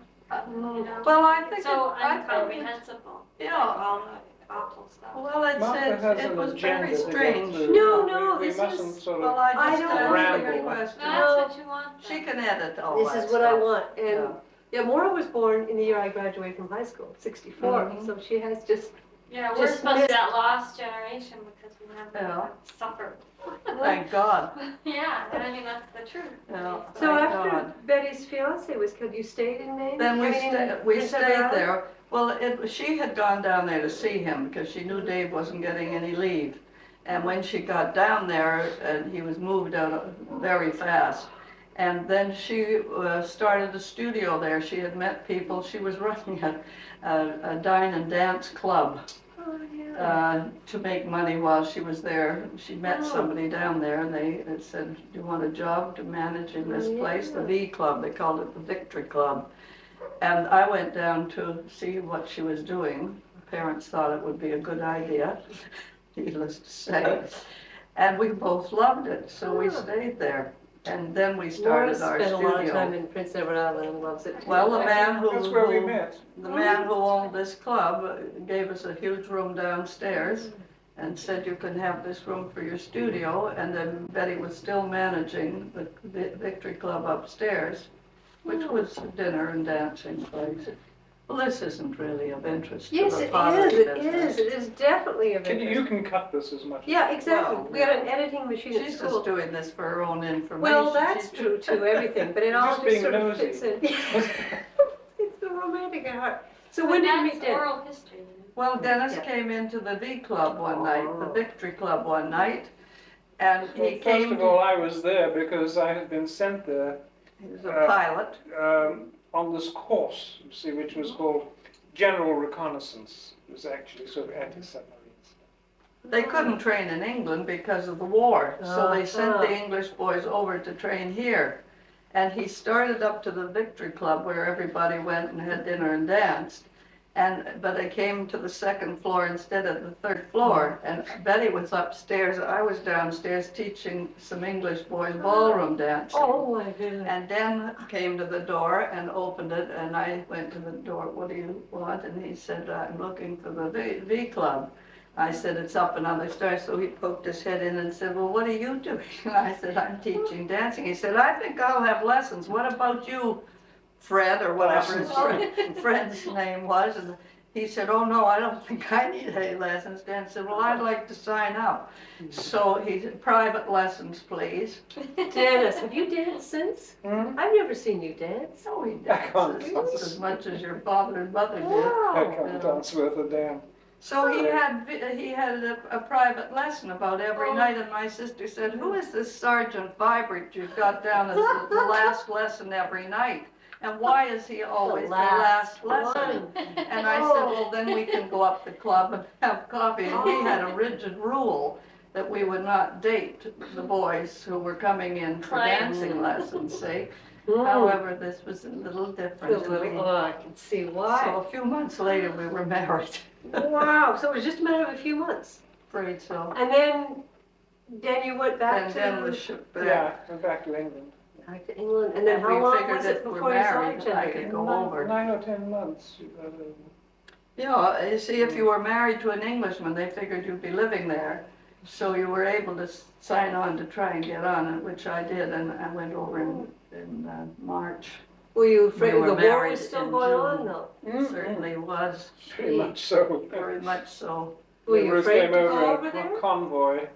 S2: You know?
S4: Well, I think
S2: so
S4: I think
S2: incomprehensible.
S4: yeah.
S2: Like, all the awful stuff.
S4: Well,
S3: Martha has
S4: it
S3: an
S4: was
S3: agenda
S4: very
S3: to get
S4: strange.
S3: through.
S1: No,
S3: we
S1: this
S3: mustn't
S1: is-
S3: sort
S4: Well,
S3: of.
S4: I just
S1: don't
S4: answered
S3: ramble.
S4: your question.
S2: No, that's what you want.
S4: She can edit all
S1: This
S4: that
S1: is what I
S4: stuff.
S1: want. And
S4: Yeah.
S1: yeah, Maura was born in the year I graduated from high school, 64.
S4: Mhm.
S1: So she has just,
S2: Yeah, we're
S1: Just
S2: supposed to
S1: missed-
S2: be that lost generation because we never suffered.
S4: Thank God.
S2: Yeah, and I mean that's the truth.
S4: Yeah,
S1: so
S4: thank
S1: after
S4: God.
S1: Betty's fiance was killed, you stayed in Maine?
S4: Then
S1: I mean, in
S4: we
S1: Prince Edward
S4: stayed
S1: Island?
S4: there. Well, she had gone down there to see him because she knew Dave wasn't getting any leave. And when she got down there, and he was moved out very fast. And then she started a studio there. She had met people. She was running a dine and dance club
S1: Oh, yeah.
S4: to make money while she was there. She met
S1: Oh.
S4: somebody down there, and they said, "Do you want a job to manage in this
S1: Oh,
S4: place?" The
S1: yeah.
S4: V Club. They called it the Victory Club. And I went down to see what she was doing. Parents thought it would be a good idea, needless to say. And we both loved it, so we
S1: Oh.
S4: stayed there. And then we
S1: Maura
S4: started our
S1: spent a lot of time
S4: studio.
S1: in Prince Edward Island and loves it too.
S4: Well, the man
S3: That's where we
S4: who
S3: met.
S4: the man who owned this club gave us a huge room downstairs and said you can have this room for your studio. And then Betty was still managing the Victory Club upstairs, which was a dinner and dancing place. Well, this isn't really of interest
S1: Yes,
S4: to the
S1: it
S4: pottery
S1: is. It
S4: business.
S1: is. It is definitely of
S3: You
S1: interest.
S3: can cut this as much.
S1: Yeah, exactly.
S4: Well,
S1: We got an editing machine at
S4: She's
S1: school.
S4: just doing this for her own information.
S1: Well, that's
S4: She's-
S1: true too, everything, but it all
S3: Just
S1: just
S3: being
S1: sort of
S3: nosy.
S1: fits in. It's the romantic at heart. So when did you
S2: that's
S1: meet Dennis?
S2: oral history.
S4: Well, Dennis
S1: Yeah.
S4: came into the V Club one night, the
S1: Oh.
S4: Victory Club one night, and
S3: Well,
S4: he
S3: first
S4: came.
S3: of all, I was there because I had been sent there
S4: He was a pilot.
S3: on this course, you see, which was called General Reconnaissance. It was actually sort of anti-submarines.
S4: They couldn't train in England because of the war, so they sent
S1: Uh-huh.
S4: the English boys over to train here. And he started up to the Victory Club where everybody went and had dinner and danced. But they came to the second floor instead of the third floor. And Betty was upstairs, I was downstairs teaching some English boys ballroom dancing.
S1: Oh my goodness.
S4: And Dan came to the door and opened it, and I went to the door, "What do you want?" And he said, "I'm looking for the V Club." I said, "It's up another stairs." So he poked his head in and said, "Well, what are you doing?" And I said, "I'm teaching dancing." He said, "I think I'll have lessons. What about you, Fred," or whatever his friend's name was? And he said, "Oh, no, I don't think I need any lessons." Dan said, "Well, I'd like to sign up." So he said, "Private lessons, please."
S1: Dennis, have you danced since?
S3: Hmm?
S1: I've never seen you dance.
S4: So he
S3: I can't
S4: dances
S3: dance.
S4: as much as your father and mother did.
S3: I
S1: Wow.
S3: can't dance worth a damn.
S4: So he had a private lesson about every night, and my sister said, "Who is this Sergeant Vibert you've got down as the last lesson every night? And why is he always the last lesson?" And I said, "Well, then we can go up the club and have coffee." And he had a rigid rule that we would not date the boys who were coming in for dancing lessons, see? However, this was a little different.
S1: I can see
S4: So
S1: why.
S4: a few months later, we were married.
S1: Wow, so it was just a matter of a few months.
S4: Afraid so.
S1: And then you went back
S4: And
S1: to
S4: then was shipped back.
S3: Yeah, went back to England.
S1: back to England. And then
S4: And
S1: how
S4: we
S1: long
S4: figured
S1: was
S4: if
S1: it
S4: we're
S1: before you saw
S4: married,
S1: each other
S4: I could
S1: again?
S4: go over.
S3: 9 or 10 months.
S4: Yeah, you see, if you were married to an Englishman, they figured you'd be living there. So you were able to sign on to try and get on, which I did, and I went over in March.
S1: Were you afraid
S4: We were
S1: the war
S4: married
S1: was still
S4: in
S1: going on?
S4: June.
S1: No.
S4: It certainly was,
S3: Very much so.
S4: very much so.
S1: Were you
S3: Ruth
S1: afraid
S3: came
S1: to
S3: over
S1: go over
S3: a
S1: there?
S3: convoy.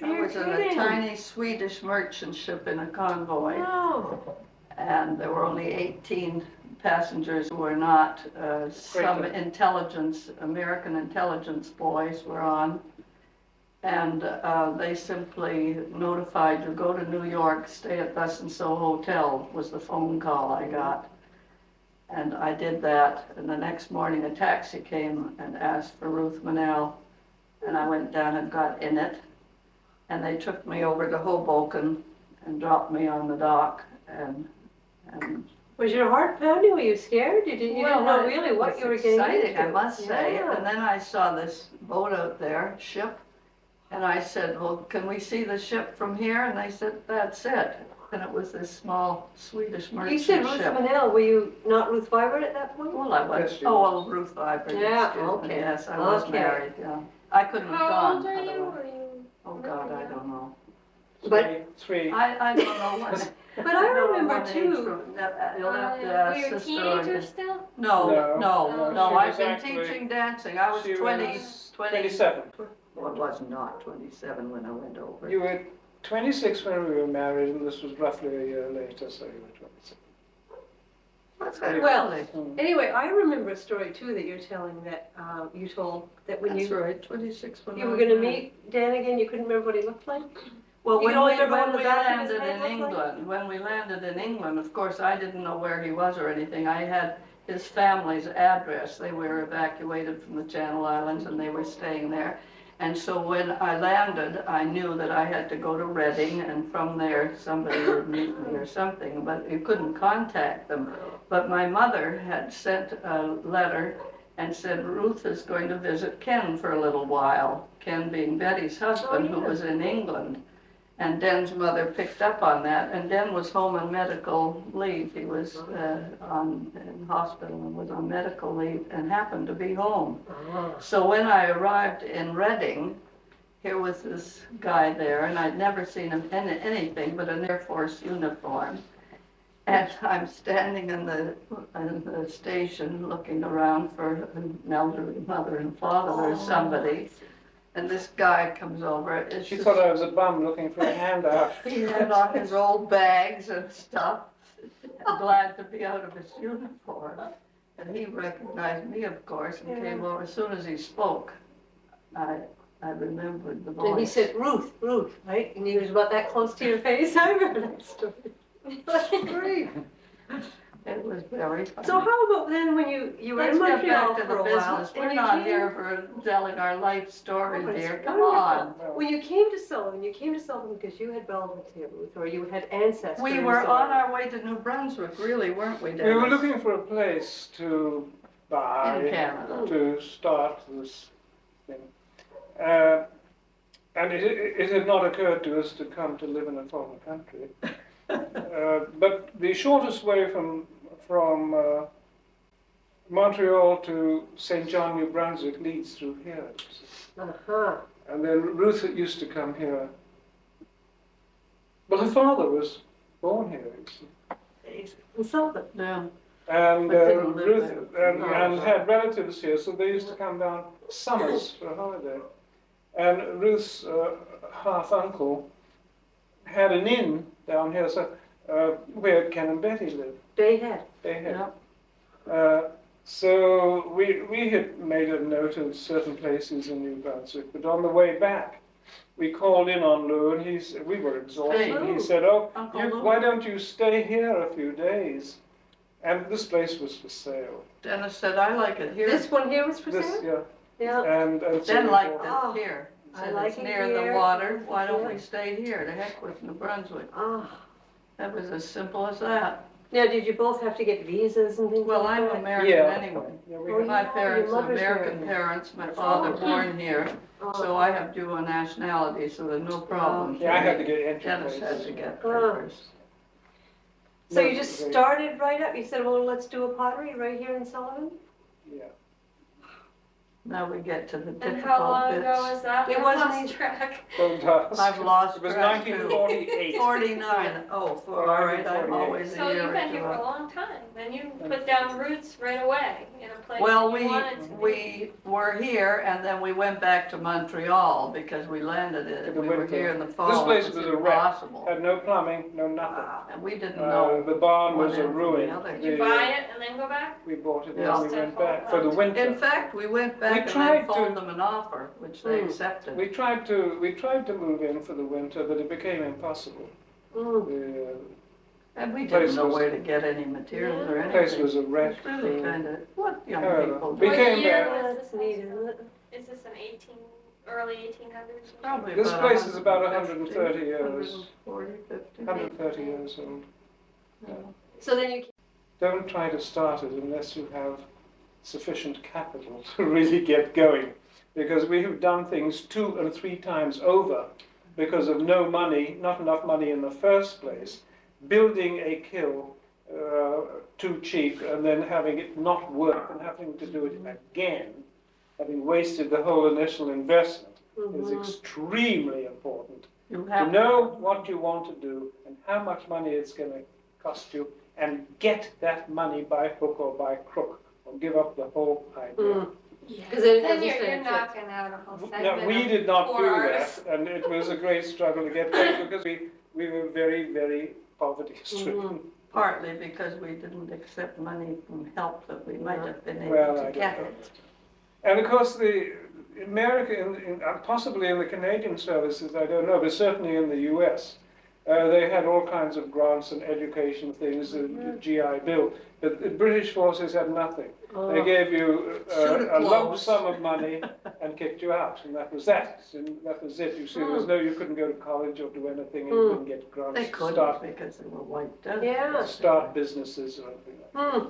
S4: I was in a
S1: kidding.
S4: tiny Swedish merchant ship in a convoy,
S1: No.
S4: and there were only 18 passengers who were not. Some
S3: Great.
S4: American intelligence boys were on. And they simply notified you, "Go to New York, stay at thus and so hotel," was the phone call I got. And I did that, and the next morning a taxi came and asked for Ruth Manel, and I went down and got in it. And they took me over to Hoboken and dropped me on the dock, and
S1: Was your heart pounding? Were you scared? You didn't know really what you were getting
S4: exciting,
S1: into.
S4: I must say.
S1: Yeah.
S4: And then I saw this boat out there, ship, and I said, well, can we see the ship from here? And they said, that's it. And it was this small Swedish merchant
S1: You said Ruth
S4: ship.
S1: Manel. Were you not Ruth Vibert at that point?
S4: Well, I was.
S3: Yes, she
S4: Oh,
S3: was.
S4: well, Ruth Vibert.
S1: Yeah,
S4: excuse me.
S1: okay.
S4: Yes, I was
S1: Okay.
S4: married. Yeah, I couldn't have
S2: How
S4: gone.
S2: old are you?
S4: otherwise.
S2: Were you?
S4: Oh God, I don't know.
S1: But-
S3: Three.
S4: I don't know what.
S1: But I remember
S4: what age
S1: too.
S4: from that. You'll have to
S2: Were
S4: ask
S2: you a
S4: Sister
S2: teenager
S4: or-
S2: still?
S4: No,
S3: No,
S4: no,
S2: no,
S3: she
S4: I've
S3: was
S4: been
S3: actually-
S4: teaching dancing. I was
S3: she
S4: 20,
S3: was
S4: 20.
S3: 27.
S4: Well, it was not 27 when I went over.
S3: You were 26 when we were married, and this was roughly a year later, so you were 27.
S4: What's that?
S1: Well,
S4: Really?
S1: Anyway, I remember a story too that you're telling that you told that when
S4: That's
S1: you
S4: right, 26 when
S1: you
S4: I
S1: were
S4: was
S1: going to
S4: married.
S1: meet Dan again, you couldn't remember what he looked like?
S4: Well,
S1: You
S4: when
S1: can only
S4: we,
S1: remember
S4: when
S1: what the
S4: we
S1: back of his
S4: landed
S1: head
S4: in
S1: looked like?
S4: England, when we landed in England, of course, I didn't know where he was or anything. I had his family's address. They were evacuated from the Channel Islands and they were staying there. And so when I landed, I knew that I had to go to Reading, and from there somebody would meet me or something, but you couldn't contact them. But my mother had sent a letter and said, Ruth is going to visit Ken for a little while, Ken being Betty's husband, who
S1: yeah.
S4: was in England. And Den's mother picked up on that, and Den was home on medical leave. He was in hospital and was on medical leave and happened to be home. So when I arrived in Reading, here was this guy there, and I'd never seen him in anything but an Air Force uniform. And I'm standing in the station looking around for an elderly mother and father or somebody. And this guy comes over. It's
S3: She
S4: just-
S3: thought I was a bum looking for a handout.
S4: He had on his old bags and stuff, and glad to be out of his uniform. And he recognized me, of course, and came over. As soon as he spoke, I remembered the voice.
S1: And he said, Ruth, Ruth, right? And he was about that close to your face. I remember that story.
S4: Great. It was very funny.
S1: So how about then when you were
S4: Let's
S1: in
S4: get
S1: Montreal
S4: back to
S1: for
S4: the
S1: a while?
S4: business.
S1: and
S4: We're
S1: you
S4: not
S1: came-
S4: here for telling our life story,
S1: Oh, it's
S4: dear. Come
S1: wonderful.
S4: on.
S1: When you came to Sullivan because you had relatives here, Ruth, or you had ancestors.
S4: We were
S1: or-
S4: on our way to New Brunswick, really, weren't we, Dennis?
S3: We were looking for a place to buy,
S4: In Canada.
S3: to start this thing. And it had not occurred to us to come to live in a foreign country. But the shortest way from Montreal to St. John, New Brunswick leads through here.
S1: Uh-huh.
S3: And then Ruth used to come here. Well, her father was born here, you see.
S1: In Sullivan.
S4: Yeah.
S3: And
S4: But didn't live
S3: Ruth
S4: there.
S3: and had relatives here, so they used to come down summers for a holiday. And Ruth's half-uncle had an inn down here, so where Ken and Betty lived.
S1: They had.
S3: They had.
S4: Yeah.
S3: So we had made a note of certain places in New Brunswick, but on the way back, we called in on Lou, and we were exhausted.
S4: Hey.
S3: He said, "Oh,
S4: Uncle Lou.
S3: why don't you stay here a few days?" And this place was for sale.
S4: Dennis said, I like it here.
S1: This one here was for
S3: This,
S1: sale?
S3: yeah,
S1: Yeah.
S3: and so
S4: Den
S3: we
S4: liked
S3: bought-
S4: it here.
S1: I
S4: Said
S1: like
S4: it's
S1: it
S4: near
S1: here.
S4: the water. Why don't
S1: Yeah.
S4: we stay here? To heck with New Brunswick.
S1: Oh.
S4: That was as simple as that.
S1: Now, did you both have to get visas and things
S4: Well,
S1: like
S4: I'm
S1: that?
S4: American
S3: Yeah.
S4: anyway.
S3: Yeah, we
S1: Oh,
S3: had-
S4: My
S1: yeah,
S4: parents
S1: your
S4: are
S1: mother's
S4: American
S1: American.
S4: parents, my father born here,
S1: Oh.
S4: so I have dual nationality, so there's no problem.
S3: Yeah, I had to get entry
S4: Dennis had
S3: places.
S4: to get
S1: Oh.
S4: papers.
S1: So
S3: No,
S1: you just
S3: they-
S1: started right up? You said, well, let's do a pottery right here in Sullivan?
S3: Yeah.
S4: Now we get to the
S2: And
S4: difficult
S2: how long ago
S4: bits.
S2: was that?
S1: It
S2: I
S1: wasn't
S2: lost
S1: even-
S2: track.
S3: Don't ask.
S4: I've lost
S3: It was
S4: track, too.
S3: 1948.
S4: 49. Oh, all right, I'm
S3: 1948.
S4: always a
S2: So
S4: year
S2: you've
S4: or
S2: been
S4: two
S2: here for a
S4: up.
S2: long time, and you put down roots right away in a place
S4: Well,
S2: that you wanted to be.
S4: we were here and then we went back to Montreal because we landed
S3: For
S4: it.
S3: the
S4: We were
S3: winter.
S4: here in the
S3: This
S4: fall.
S3: place
S4: It
S3: was a wreck.
S4: impossible.
S3: Had no plumbing, no nothing.
S4: And we didn't know.
S3: The barn
S4: one
S3: was a
S4: end from the
S3: ruin.
S4: other.
S2: Did you buy it and then go back?
S3: We bought it
S4: Yeah.
S3: and we went back for the winter.
S4: In fact, we went back
S3: We
S4: and
S3: tried
S4: then phoned
S3: to-
S4: them an offer, which they
S1: Hmm.
S4: accepted.
S3: We tried to move in for the winter, but it became impossible.
S1: Mm.
S3: The
S4: And we
S3: place
S4: didn't know
S3: was-
S4: where to get any materials or
S3: place
S4: anything.
S3: was a wreck.
S4: It's really kind of, what young
S3: However,
S4: people
S3: we
S4: do.
S3: came
S2: What year
S3: back.
S1: Yeah,
S2: was
S1: that's
S2: this
S1: neat,
S2: house
S1: isn't it?
S2: built? Is this an early 1800s?
S4: Probably
S3: This
S4: about
S3: place is about
S4: 150,
S3: 130 years,
S4: 140, 50.
S3: 130 years old.
S4: Yeah.
S2: So then you
S3: Don't try to start it unless you have sufficient capital to really get going, because we have done things 2 and 3 times over because of no money, not enough money in the first place, building a kiln too cheap and then having it not work and having to do it again, having wasted the whole initial investment, is extremely important.
S4: You
S3: To
S4: have
S3: know what you want to do and how much money it's going to cost you, and get that money by hook or by crook, or give up the whole idea.
S1: Because then it
S2: then
S1: doesn't
S2: you're
S1: stand fit.
S2: knocking out a whole segment.
S3: No, we did not
S2: of
S3: do
S2: 4 hours.
S3: that, and it was a great struggle to get back because we were very, very poverty stricken.
S4: partly because we didn't accept money from help that we might have been able
S3: Well, I
S4: to
S3: don't
S4: get
S3: know.
S4: it.
S3: And of course, the America, possibly in the Canadian services, I don't know, but certainly in the US, they had all kinds of grants and education things, the GI Bill. But the British forces had nothing. They gave you
S4: Suit of
S3: a lump
S4: clothes.
S3: sum of money and kicked you out, and that was that. And that was it. You see, there was no, you couldn't go to college or do anything, and you couldn't get grants
S4: They
S3: to
S4: couldn't because they were wiped out.
S1: Yeah.
S3: start businesses or anything like that.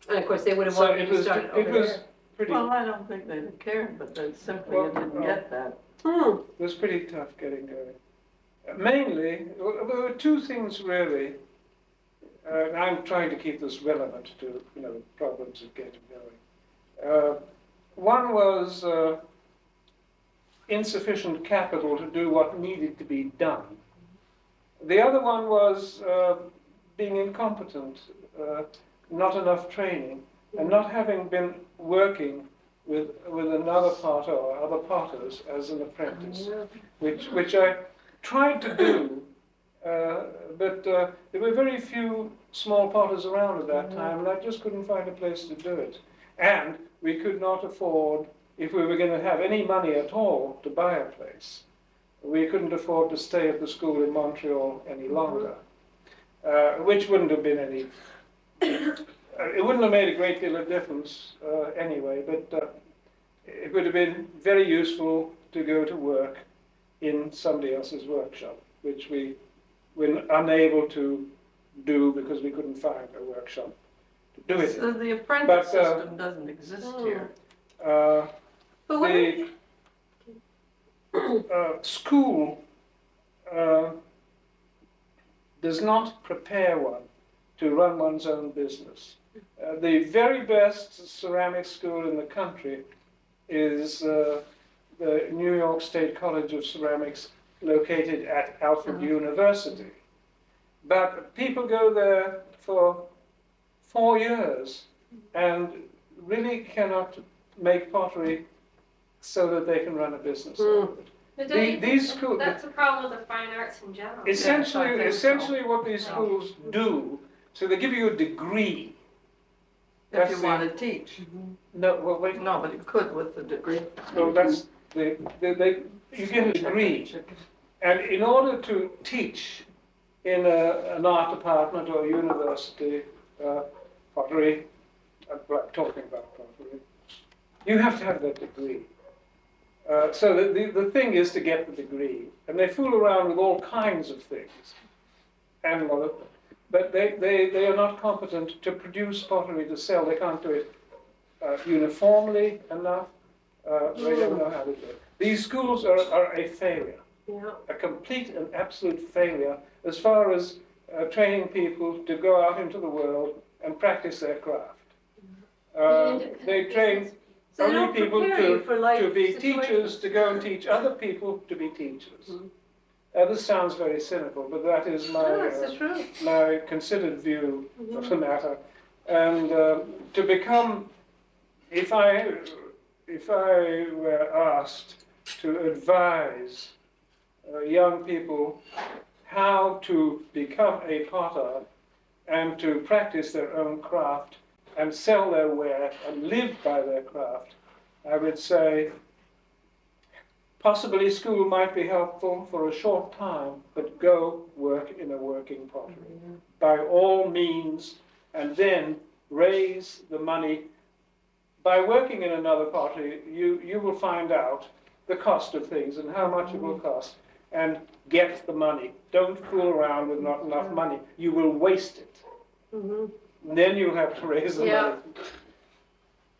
S1: And of course, they would have
S3: So
S1: wanted
S3: it
S1: you to
S3: was,
S1: start
S3: it
S1: over
S3: was
S1: there.
S3: pretty,
S4: Well, I don't think they'd have cared, but they simply
S3: Well,
S4: didn't
S3: well.
S4: get that.
S3: it was pretty tough getting going. Mainly, there were 2 things really. And I'm trying to keep this relevant to problems of getting going. One was insufficient capital to do what needed to be done. The other one was being incompetent, not enough training, and not having been working with another potter or other potters as an apprentice, which I tried to do, but there were very few small potters around at that time, and I just couldn't find a place to do it. And we could not afford, if we were going to have any money at all, to buy a place. We couldn't afford to stay at the school in Montreal any longer, which wouldn't have been any, it wouldn't have made a great deal of difference anyway, but it would have been very useful to go to work in somebody else's workshop, which we were unable to do because we couldn't find a workshop to do it
S4: So
S3: in.
S4: the apprentice
S3: But,
S4: system doesn't exist here.
S1: But what
S3: The school does not prepare one to run one's own business. The very best ceramic school in the country is the New York State College of Ceramics, located at Alfred University. But people go there for 4 years and really cannot make pottery so that they can run a business out of it.
S2: But don't you
S3: These
S2: think
S3: schools,
S2: that's a problem with the fine arts in general?
S3: essentially,
S4: Yes, I think so.
S3: essentially what these schools do, so they give you a degree.
S4: If
S3: That's
S4: you
S3: the-
S4: want to teach.
S3: No, well, wait,
S4: No, but you could with the degree.
S3: well, that's, you get a degree. And in order to teach in an art department or a university, pottery, I'm talking about pottery, you have to have that degree. So the thing is to get the degree. And they fool around with all kinds of things. And but they are not competent to produce pottery to sell. They can't do it uniformly enough. They don't know how to do it. These schools are a failure.
S1: Yeah.
S3: A complete and absolute failure as far as training people to go out into the world and practice their craft. They train
S1: So they
S3: only
S1: don't
S3: people
S1: prepare you for life
S3: to be
S1: situations.
S3: teachers, to go and teach other people to be teachers. This sounds very cynical, but that is
S1: No, it's the truth.
S3: my considered view of the matter. And to become, if I were asked to advise young people how to become a potter and to practice their own craft and sell their ware and live by their craft, I would say possibly school might be helpful for a short time, but go work in a working pottery by all means, and then raise the money. By working in another pottery, you will find out the cost of things and how much it will cost, and get the money. Don't fool around with not enough money. You will waste it.
S1: Mm-hmm.
S3: And then you'll have to raise the money.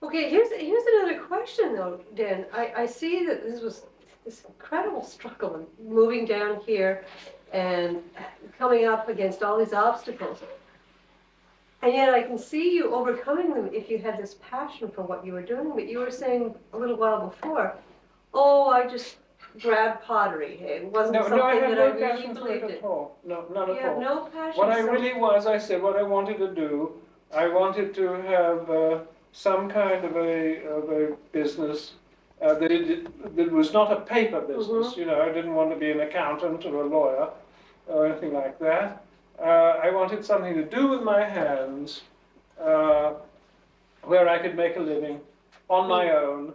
S1: Okay, here's another question though, Dan. I see that this was this incredible struggle in moving down here and coming up against all these obstacles. And yet I can see you overcoming them if you had this passion for what you were doing. But you were saying a little while before, oh, I just grabbed pottery. It wasn't something
S3: I had
S1: that
S3: no
S1: I really
S3: passion for
S1: believed
S3: it
S1: in.
S3: at all. No, none at
S1: You have
S3: all.
S1: no passion.
S3: What I really was, I said, what I wanted to do, I wanted to have some kind of a business that was not a paper business. You know, I didn't want to be an accountant or a lawyer or anything like that. I wanted something to do with my hands, where I could make a living on my own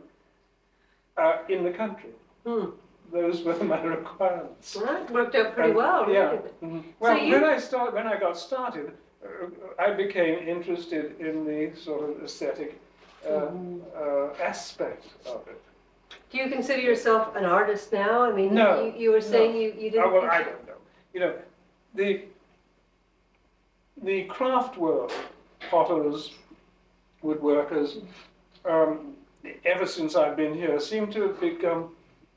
S3: in the country. Those were my requirements.
S1: Well, that worked out pretty well,
S3: yeah.
S1: really.
S3: Mm-hmm. Well,
S1: So
S3: when I got started, I became interested in the sort of aesthetic aspect of it.
S1: Do you consider yourself an artist now? I mean,
S3: No,
S1: you were saying
S3: no.
S1: you didn't.
S3: Well, I don't know. You know, the craft world, potters, woodworkers, ever since I've been here, seem to have become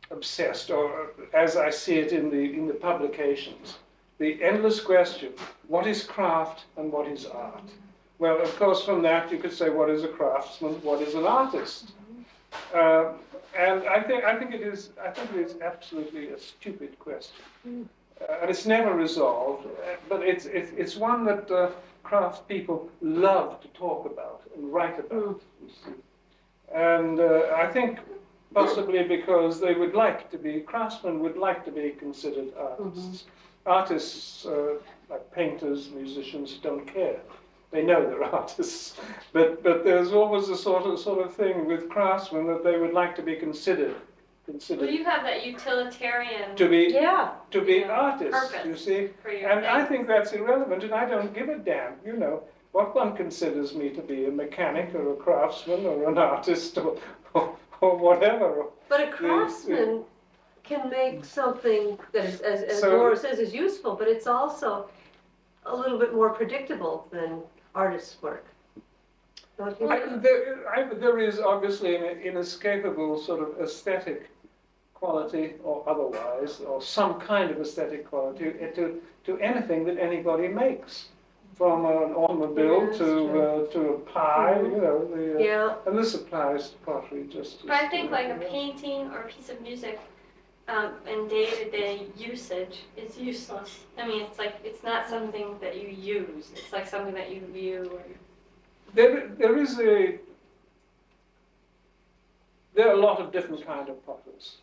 S3: obsessed, or as I see it in the publications, the endless question: what is craft and what is art? Well, of course, from that you could say, what is a craftsman? What is an artist? And I think it is absolutely a stupid question, and it's never resolved. But it's one that craft people love to talk about and write about. You see. And I think possibly because they would like to be, craftsmen would like to be considered artists. Artists, like painters, musicians, don't care. They know they're artists. But there's always a sort of thing with craftsmen that they would like to be considered.
S2: Well, you have that utilitarian
S3: To be
S2: Yeah.
S3: artists,
S2: Purpose
S3: you see.
S2: for your
S3: And I
S2: thing.
S3: think that's irrelevant, and I don't give a damn, you know, what one considers me to be, a mechanic or a craftsman or an artist or whatever.
S1: But a craftsman can make something that is, as
S3: So-
S1: Laura says, is useful, but it's also a little bit more predictable than artist's work. Don't you think?
S3: There is obviously an inescapable sort of aesthetic quality, or otherwise, or some kind of aesthetic quality to anything that anybody makes, from an automobile
S1: Yes,
S3: to a pie, you know.
S1: Yeah.
S3: And this applies to pottery just.
S2: But I think like a painting or a piece of music in day-to-day usage is useless. I mean, it's like, it's not something that you use. It's like something that you view. Or...
S3: There are a lot of different kind of potters.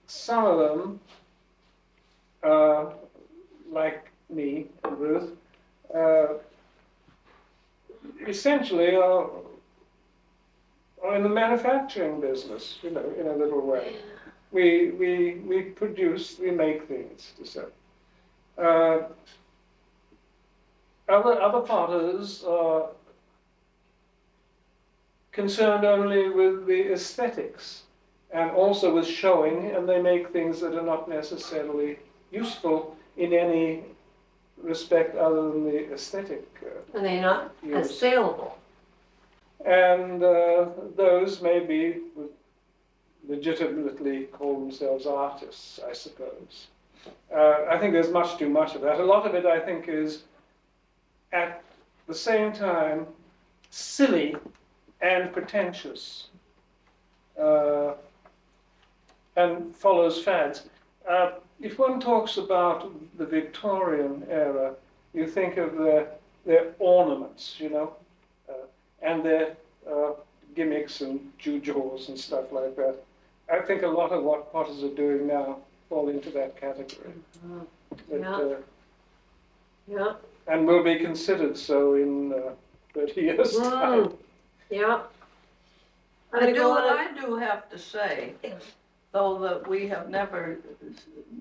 S3: Some of them, like me and Ruth, essentially are in the manufacturing business, you know, in a little way. We produce, we make things to sell. Other potters are concerned only with the aesthetics and also with showing, and they make things that are not necessarily useful in any respect other than the aesthetic.
S1: And they're not as
S3: Yes.
S1: saleable.
S3: And those maybe would legitimately call themselves artists, I suppose. I think there's much too much of that. A lot of it, I think, is at the same time silly and pretentious, and follows fads. If one talks about the Victorian era, you think of their ornaments, you know, and their gimmicks and gewgaws and stuff like that. I think a lot of what potters are doing now fall into that category. But,
S1: Yeah.
S3: and will be considered so in 30 years' time.
S1: Yeah.
S4: I do have to say, though, that we have never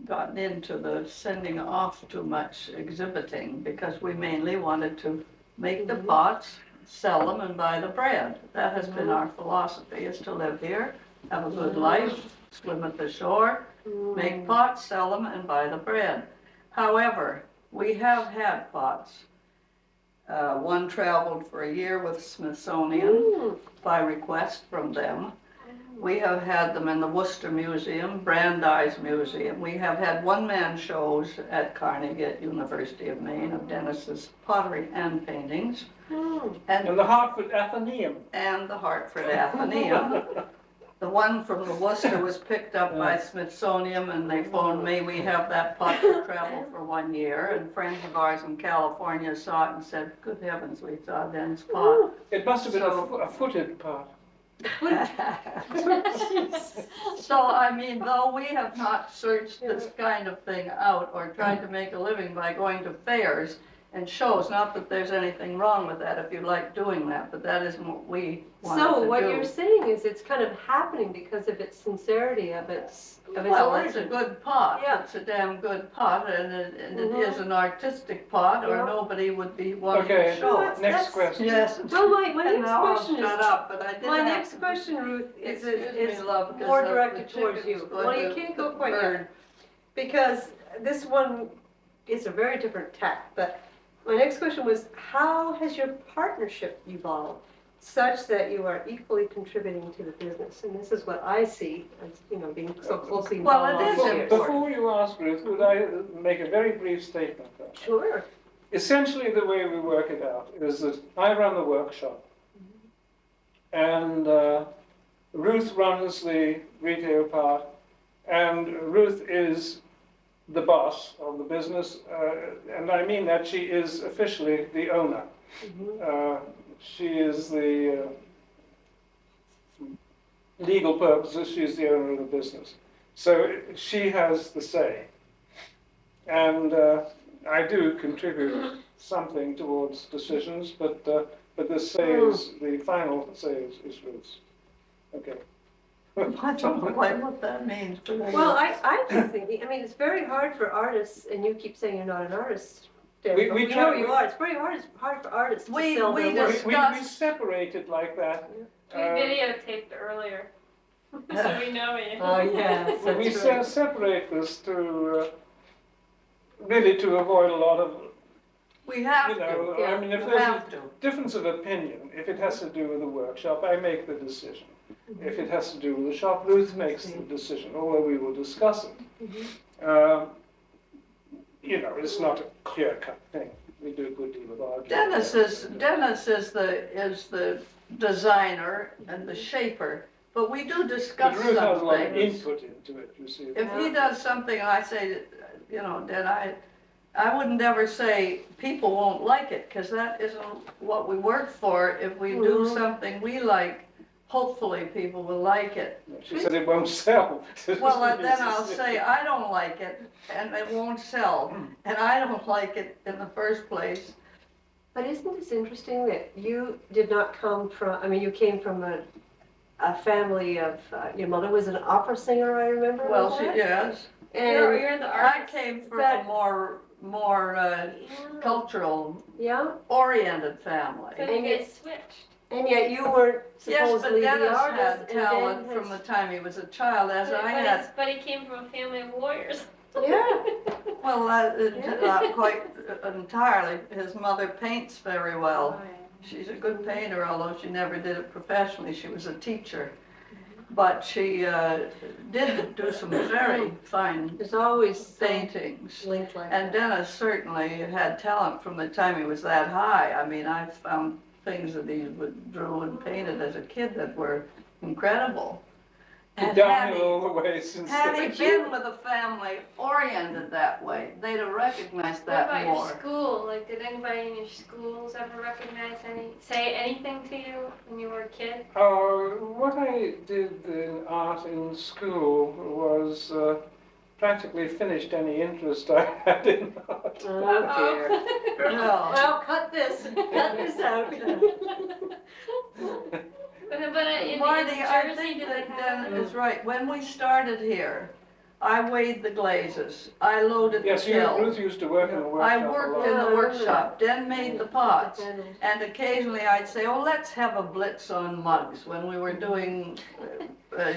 S4: gotten into the sending off too much exhibiting, because we mainly wanted to make the pots, sell them, and buy the bread. That has been our philosophy, is to live here, have a good life, swim at the shore, make pots, sell them, and buy the bread. However, we have had pots. One traveled for a year with Smithsonian by request from them. We have had them in the Worcester Museum, Brandeis Museum. We have had one-man shows at Carnegie at University of Maine of Dennis's pottery and paintings.
S3: And the Hartford Athenaeum.
S4: And the Hartford Athenaeum. The one from the Worcester was picked up by Smithsonian, and they phoned me. We have that pot to travel for 1 year, and friends of ours in California saw it and said, good heavens, we saw Den's pot.
S3: It must have been a footed pot.
S4: So, I mean, though we have not searched this kind of thing out or tried to make a living by going to fairs and shows, not that there's anything wrong with that if you like doing that, but that isn't what we wanted to do.
S1: So what you're saying is it's kind of happening because of its sincerity, of its
S4: Well,
S1: origin.
S4: it's a good pot.
S1: Yeah.
S4: It's a damn good pot, and it is an artistic pot, or
S1: Yeah.
S4: nobody would be wanting to
S3: Okay,
S4: show it.
S3: next question.
S4: Yes.
S1: Well, my
S4: And
S1: next
S4: now I'll
S1: question
S4: shut
S1: is,
S4: up, but I did
S1: my
S4: have
S1: next
S4: to-
S1: question, Ruth,
S4: Excuse
S1: is
S4: me, love, because
S1: more
S4: the
S1: directed towards
S4: chicken's
S1: you.
S4: going
S1: Well, you
S4: to
S1: can't go quite
S4: burn.
S1: yet, because this one is a very different tack. But my next question was, how has your partnership evolved such that you are equally contributing to the business? And this is what I see as, being so closely
S4: Well,
S1: involved
S4: it
S1: all
S4: is
S1: these years.
S3: Before you ask, Ruth, could I make a very brief statement?
S1: Sure.
S3: Essentially, the way we work it out is that I run the workshop, and Ruth runs the retail part, and Ruth is the boss of the business, and I mean that she is officially the owner. She is the legal purposes, she's the owner of the business. So she has the say. And I do contribute something towards decisions, but the say is, the final say is Ruth's. Okay.
S4: I don't know quite what that means, but
S1: Well, I'm just thinking, it's very hard for artists, and you keep saying you're not an artist, Deb,
S3: We
S1: but we
S3: try-
S1: know you are. It's very hard for artists to
S4: We-
S1: sell
S4: we
S1: their
S4: just-
S1: work.
S3: We separate it like that.
S2: We videotaped earlier, so we know you.
S1: Oh, yes,
S3: So we
S1: that's right.
S3: separate this to really to avoid a lot of,
S4: we have
S3: you know,
S4: to.
S3: I mean, if
S4: We
S3: there's a
S4: have to.
S3: difference of opinion, if it has to do with the workshop, I make the decision. If it has to do with the shop, Ruth makes the decision, although we will discuss it. It's not a clear-cut thing. We do a good deal of arguing.
S4: Dennis is the designer and the shaper, but we do discuss
S3: But Ruth has a lot
S4: some
S3: of
S4: things.
S3: input into it, you see.
S4: If he does something and I say, then I wouldn't ever say people won't like it, because that isn't what we work for. If we do something we like, hopefully people will like it.
S3: She said it won't sell.
S4: Well, then I'll say I don't like it, and it won't sell, and I don't like it in the first place.
S1: But isn't this interesting that you did not come from, you came from a family of, your mother was an opera singer, I remember.
S4: Well,
S1: was
S4: she
S1: that?
S4: yes.
S1: And
S2: You're in the
S4: I
S2: arts.
S4: came from
S1: That-
S4: a more cultural
S1: Yeah,
S4: oriented family.
S2: So you guys switched.
S1: and yet you weren't
S4: Yes, but
S1: supposedly the
S4: Dennis
S1: artist.
S4: had
S1: and
S4: talent
S1: Dan
S4: from the
S1: has-
S4: time he was a child, as I had.
S2: But he came from a family of lawyers.
S1: Yeah.
S4: Well, not quite entirely. His mother paints very well. She's a good painter, although she never did it professionally. She was a teacher. But she did do some very fine
S1: There's always some
S4: paintings.
S1: link like
S4: And
S1: that.
S4: Dennis certainly had talent from the time he was that high. I found things that he drew and painted as a kid that were incredible. And
S3: Downhill all the way since
S4: had he
S3: then.
S4: been with a family oriented that way, they'd have recognized
S2: What
S4: that
S2: about
S4: more.
S2: your school? Like, did anybody in your schools ever recognize say anything to you when you were a kid?
S3: What I did in art in school was practically finished any interest I had in art.
S1: Oh dear.
S4: No.
S1: Well, cut this. Cut this out.
S2: But in
S4: Marty,
S2: New
S4: I
S2: Jersey,
S4: think
S2: did they
S4: that
S2: have
S4: Dan is right. When we started here, I weighed the glazes. I loaded
S3: Yes,
S4: the kiln.
S3: Ruth used to work in the workshop
S4: I
S3: a
S4: worked
S3: lot.
S4: in
S1: Yeah, I
S4: the
S1: remember
S4: workshop. Den made the pots.
S1: Dependent.
S4: And occasionally I'd say, oh, let's have a blitz on mugs when we were doing,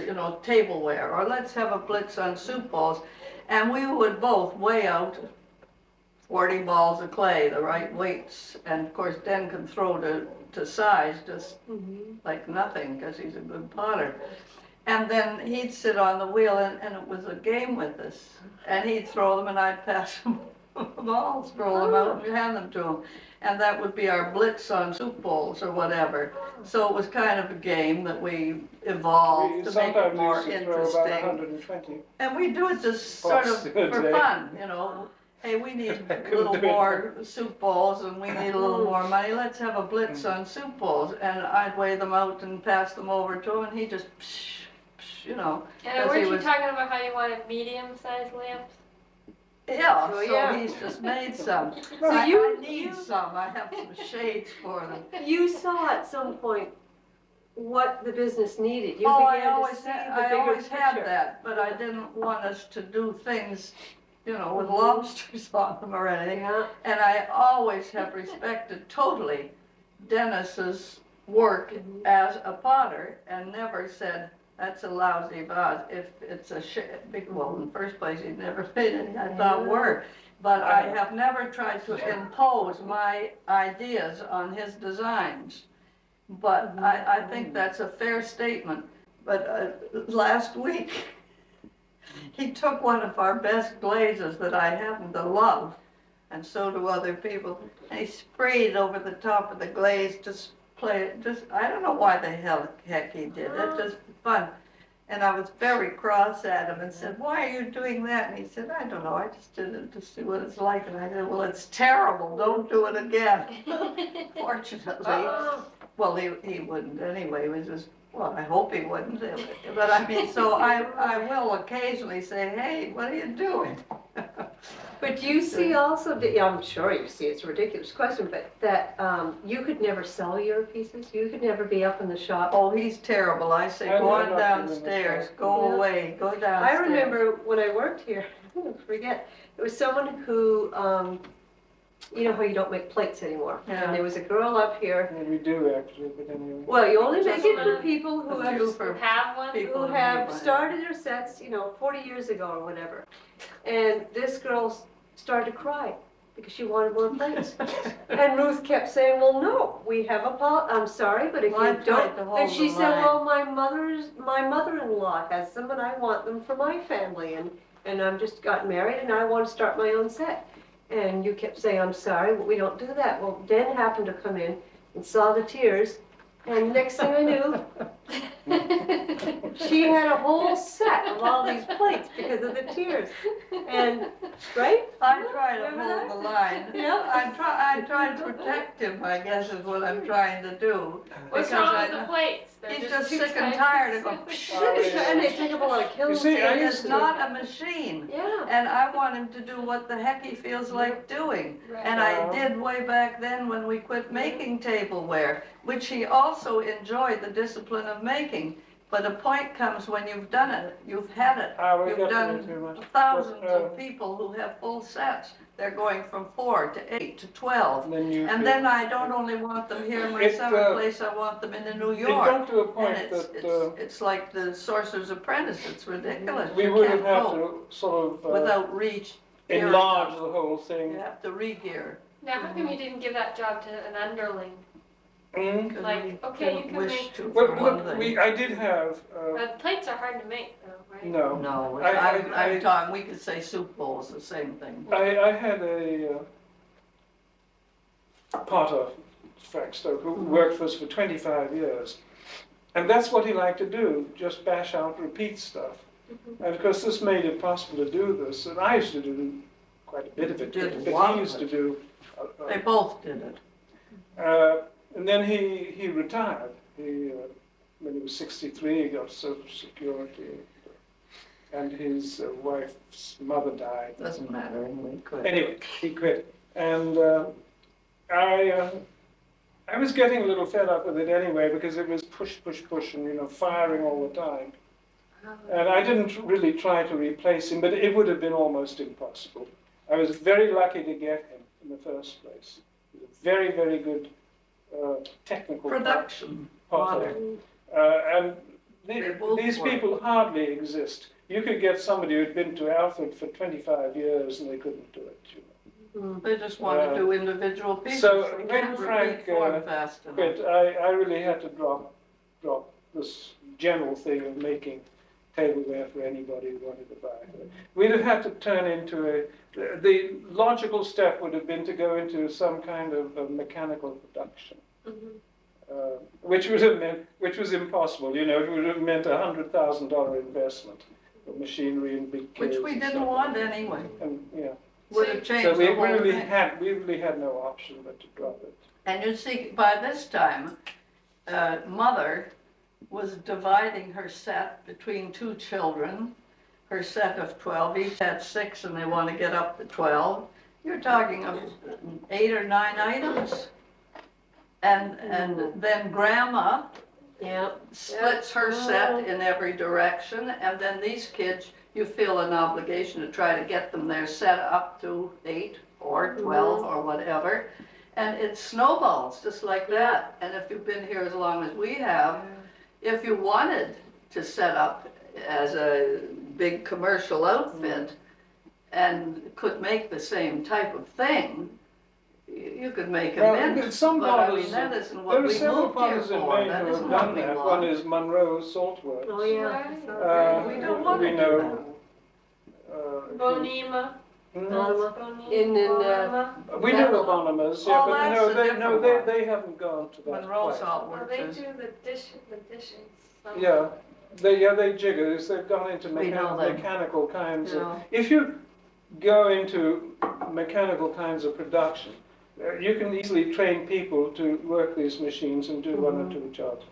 S4: you know, tableware, or let's have a blitz on soup bowls. And we would both weigh out 40 balls of clay, the right weights. And of course, Den can throw to size just like nothing because he's a good potter. And then he'd sit on the wheel, and it was a game with us. And he'd throw them, and I'd pass him the balls, throw them out, and hand them to him. And that would be our blitz on soup bowls or whatever. So it was kind of a game that we evolved
S3: We
S4: to make it
S3: sometimes
S4: more
S3: used to throw about
S4: interesting.
S3: 120.
S4: And we do it just sort
S3: Pots
S4: of
S3: a
S4: for
S3: day.
S4: fun, you know. Hey, we need
S3: I
S4: a
S3: couldn't
S4: little
S3: do it.
S4: more soup bowls, and we need a little more money. Let's have a blitz on soup bowls. And I'd weigh them out and pass them over to him, and he just, you know.
S2: And
S4: 'cause he
S2: weren't you
S4: was-
S2: talking about how you wanted medium-sized lamps?
S4: Yeah,
S1: Oh,
S4: so
S1: yeah.
S4: he's just made some.
S1: So
S4: I
S1: you-
S4: need
S1: you-
S4: some. I have some shades for them.
S1: You saw at some point what the business needed. You
S4: Oh, I
S1: began to
S4: always
S1: see
S4: had,
S1: the
S4: I
S1: bigger
S4: always had
S1: picture.
S4: that, but I didn't want us to do things, you know, with lobsters on them or anything.
S1: Yeah.
S4: And I always have respected totally Dennis's work as a potter and never said, that's a lousy vase. If it's a well, in the first place, he'd never made any I thought were. But I have never tried to impose my ideas on his designs. But I think that's a fair statement. But last week, he took one of our best glazes that I happen to love, and so do other people, and he sprayed over the top of the glaze to I don't know why the heck he did it, just fun. And I was very cross at him and said, why are you doing that? And he said, I don't know, I just did it to see what it's like. And I said, well, it's terrible, don't do it again. Fortunately, well, he wouldn't anyway, he was just, well, I hope he wouldn't. But I mean, so I will occasionally say, hey, what are you doing?
S1: But you see also, yeah, I'm sure you see, it's a ridiculous question, but that you could never sell your pieces? You could never be up in the shop?
S4: Oh, he's terrible. I say,
S3: I'm
S4: go on
S3: not doing
S4: downstairs,
S3: that.
S4: go
S1: Yeah.
S4: away, go downstairs.
S1: I remember when I worked here, I forget, there was someone who, you know how you don't make plates anymore?
S4: Yeah.
S1: And there was a girl up here,
S3: Yeah, we do actually, but anyway.
S1: well, you only make it for
S2: Just
S1: people who
S4: a few
S1: have
S4: for
S2: Have one?
S4: people
S1: who
S4: who
S1: have
S4: need one.
S1: started their sets, you know, 40 years ago or whatever. And this girl started to cry because she wanted more plates. And Ruth kept saying, well, no, we have a I'm sorry, but if
S4: Well, I
S1: you
S4: tried to
S1: don't.
S4: hold
S1: And she
S4: the
S1: said,
S4: line.
S1: well, my mother-in-law has them and I want them for my family. And I'm just got married and I want to start my own set. And you kept saying, I'm sorry, but we don't do that. Well, Den happened to come in and saw the tears. And next thing I knew, she had a whole set of all these plates because of the tears. And, right?
S4: I try to
S1: Remember
S4: hold the line.
S1: Yeah.
S4: I try to protect him, I guess is what I'm trying to do.
S2: What's
S4: Because
S2: wrong
S4: I
S2: with the
S4: know-
S2: plates? They're
S4: He's just
S2: too
S4: sick and
S2: tight.
S4: tired of going,
S1: And they take up a lot of kiln
S3: You see, I
S1: space.
S3: used
S4: It's
S3: to-
S4: not a machine.
S1: Yeah.
S4: And I want him to do what the heck he feels like doing.
S2: Right.
S4: And I did way back then when we quit making tableware, which he also enjoyed the discipline of making. But a point comes when you've done it, you've had it.
S3: We're
S4: You've
S3: getting
S4: done
S3: too much.
S4: thousands
S3: But,
S4: of people who have full sets. They're going from 4 to 8 to 12.
S3: And then you
S4: And
S3: could-
S4: then I don't only want them here in my
S3: It,
S4: summer place, I want them in New
S3: It
S4: York.
S3: got to a
S4: And
S3: point
S4: it's,
S3: that
S4: it's like the Sorcerer's Apprentice, it's ridiculous.
S3: we
S4: You
S3: would
S4: can't
S3: have had
S4: go
S3: to sort of
S4: without reach.
S3: enlarge the whole thing.
S4: You have to regear.
S2: Now, how come you didn't give that job to an underling?
S3: Mm.
S4: 'Cause
S2: Like,
S4: we
S2: okay, you
S4: didn't
S2: can
S4: wish
S2: make-
S4: to,
S3: Well,
S4: for one
S3: look,
S4: thing.
S3: I did have,
S2: Plates are hard to make, though, right?
S3: no.
S4: No,
S3: I-
S4: I'm talking, we could say soup bowls, the same thing.
S3: I had a potter, Frank Stoke, who worked for us for 25 years. And that's what he liked to do, just bash out, repeat stuff. And of course, this made it possible to do this. And I used to do quite a bit of it,
S4: Did
S3: but
S4: love
S3: he used to
S4: it.
S3: do.
S4: They both did it.
S3: And then he retired. When he was 63, he got Social Security. And his wife's mother died.
S4: Doesn't matter, anyway, quit.
S3: Anyway, he quit. And I was getting a little fed up with it anyway because it was push, push, push and, firing all the time. And I didn't really try to replace him, but it would have been almost impossible. I was very lucky to get him in the first place. He was a very, very good technical
S4: Production.
S3: potter. And these people hardly exist. You could get somebody who'd been to Alfred for 25 years and they couldn't do it, you know.
S4: They just want to do individual pieces.
S3: So
S4: They
S3: when
S4: can't
S3: Frank
S4: repeat form fast enough.
S3: quit, I really had to drop this general thing of making tableware for anybody who wanted to buy it. We'd have had to turn into the logical step would have been to go into some kind of mechanical production. Which was impossible, you know. It would have meant $100,000 investment of machinery and big kilns.
S4: Which we didn't want anyway.
S3: And, yeah.
S4: Would have changed
S3: So we
S4: the whole
S3: really
S4: thing.
S3: had no option but to drop it.
S4: And you see, by this time, Mother was dividing her set between two children, her set of 12. Each had 6 and they want to get up to 12. You're talking of 8 or 9 items. And then Grandma splits her set in every direction, and then these kids, you feel an obligation to try to get them their set up to 8 or 12 or whatever. And it snowballs just like that. And if you've been here as long as we have, if you wanted to set up as a big commercial outfit and could make the same type of thing, you could make a mint.
S3: Some
S4: but I
S3: potters,
S4: mean, that isn't
S3: there
S4: what
S3: are
S4: we
S3: several
S4: moved here
S3: potters in
S4: for.
S3: Maine
S4: That
S3: who have
S4: isn't what
S3: done
S4: we
S3: that.
S4: want.
S3: One is Monroe Saltworks.
S1: Oh yeah.
S4: We don't want
S3: we
S4: to do
S3: know.
S2: Bonema.
S1: In
S3: We know the Bonhams, yeah,
S4: Oh,
S3: but
S4: that's
S3: no,
S4: a
S3: they
S4: different
S3: they haven't gone to that
S4: Monroe
S3: quite.
S2: Well,
S4: Saltworks
S2: they
S4: is.
S2: do the dishes.
S3: Yeah, they jiggers. They've gone into
S4: We know them.
S3: mechanical kinds of.
S4: Yeah.
S3: If you go into mechanical kinds of production, you can easily train people to work these machines and do one or two jobs.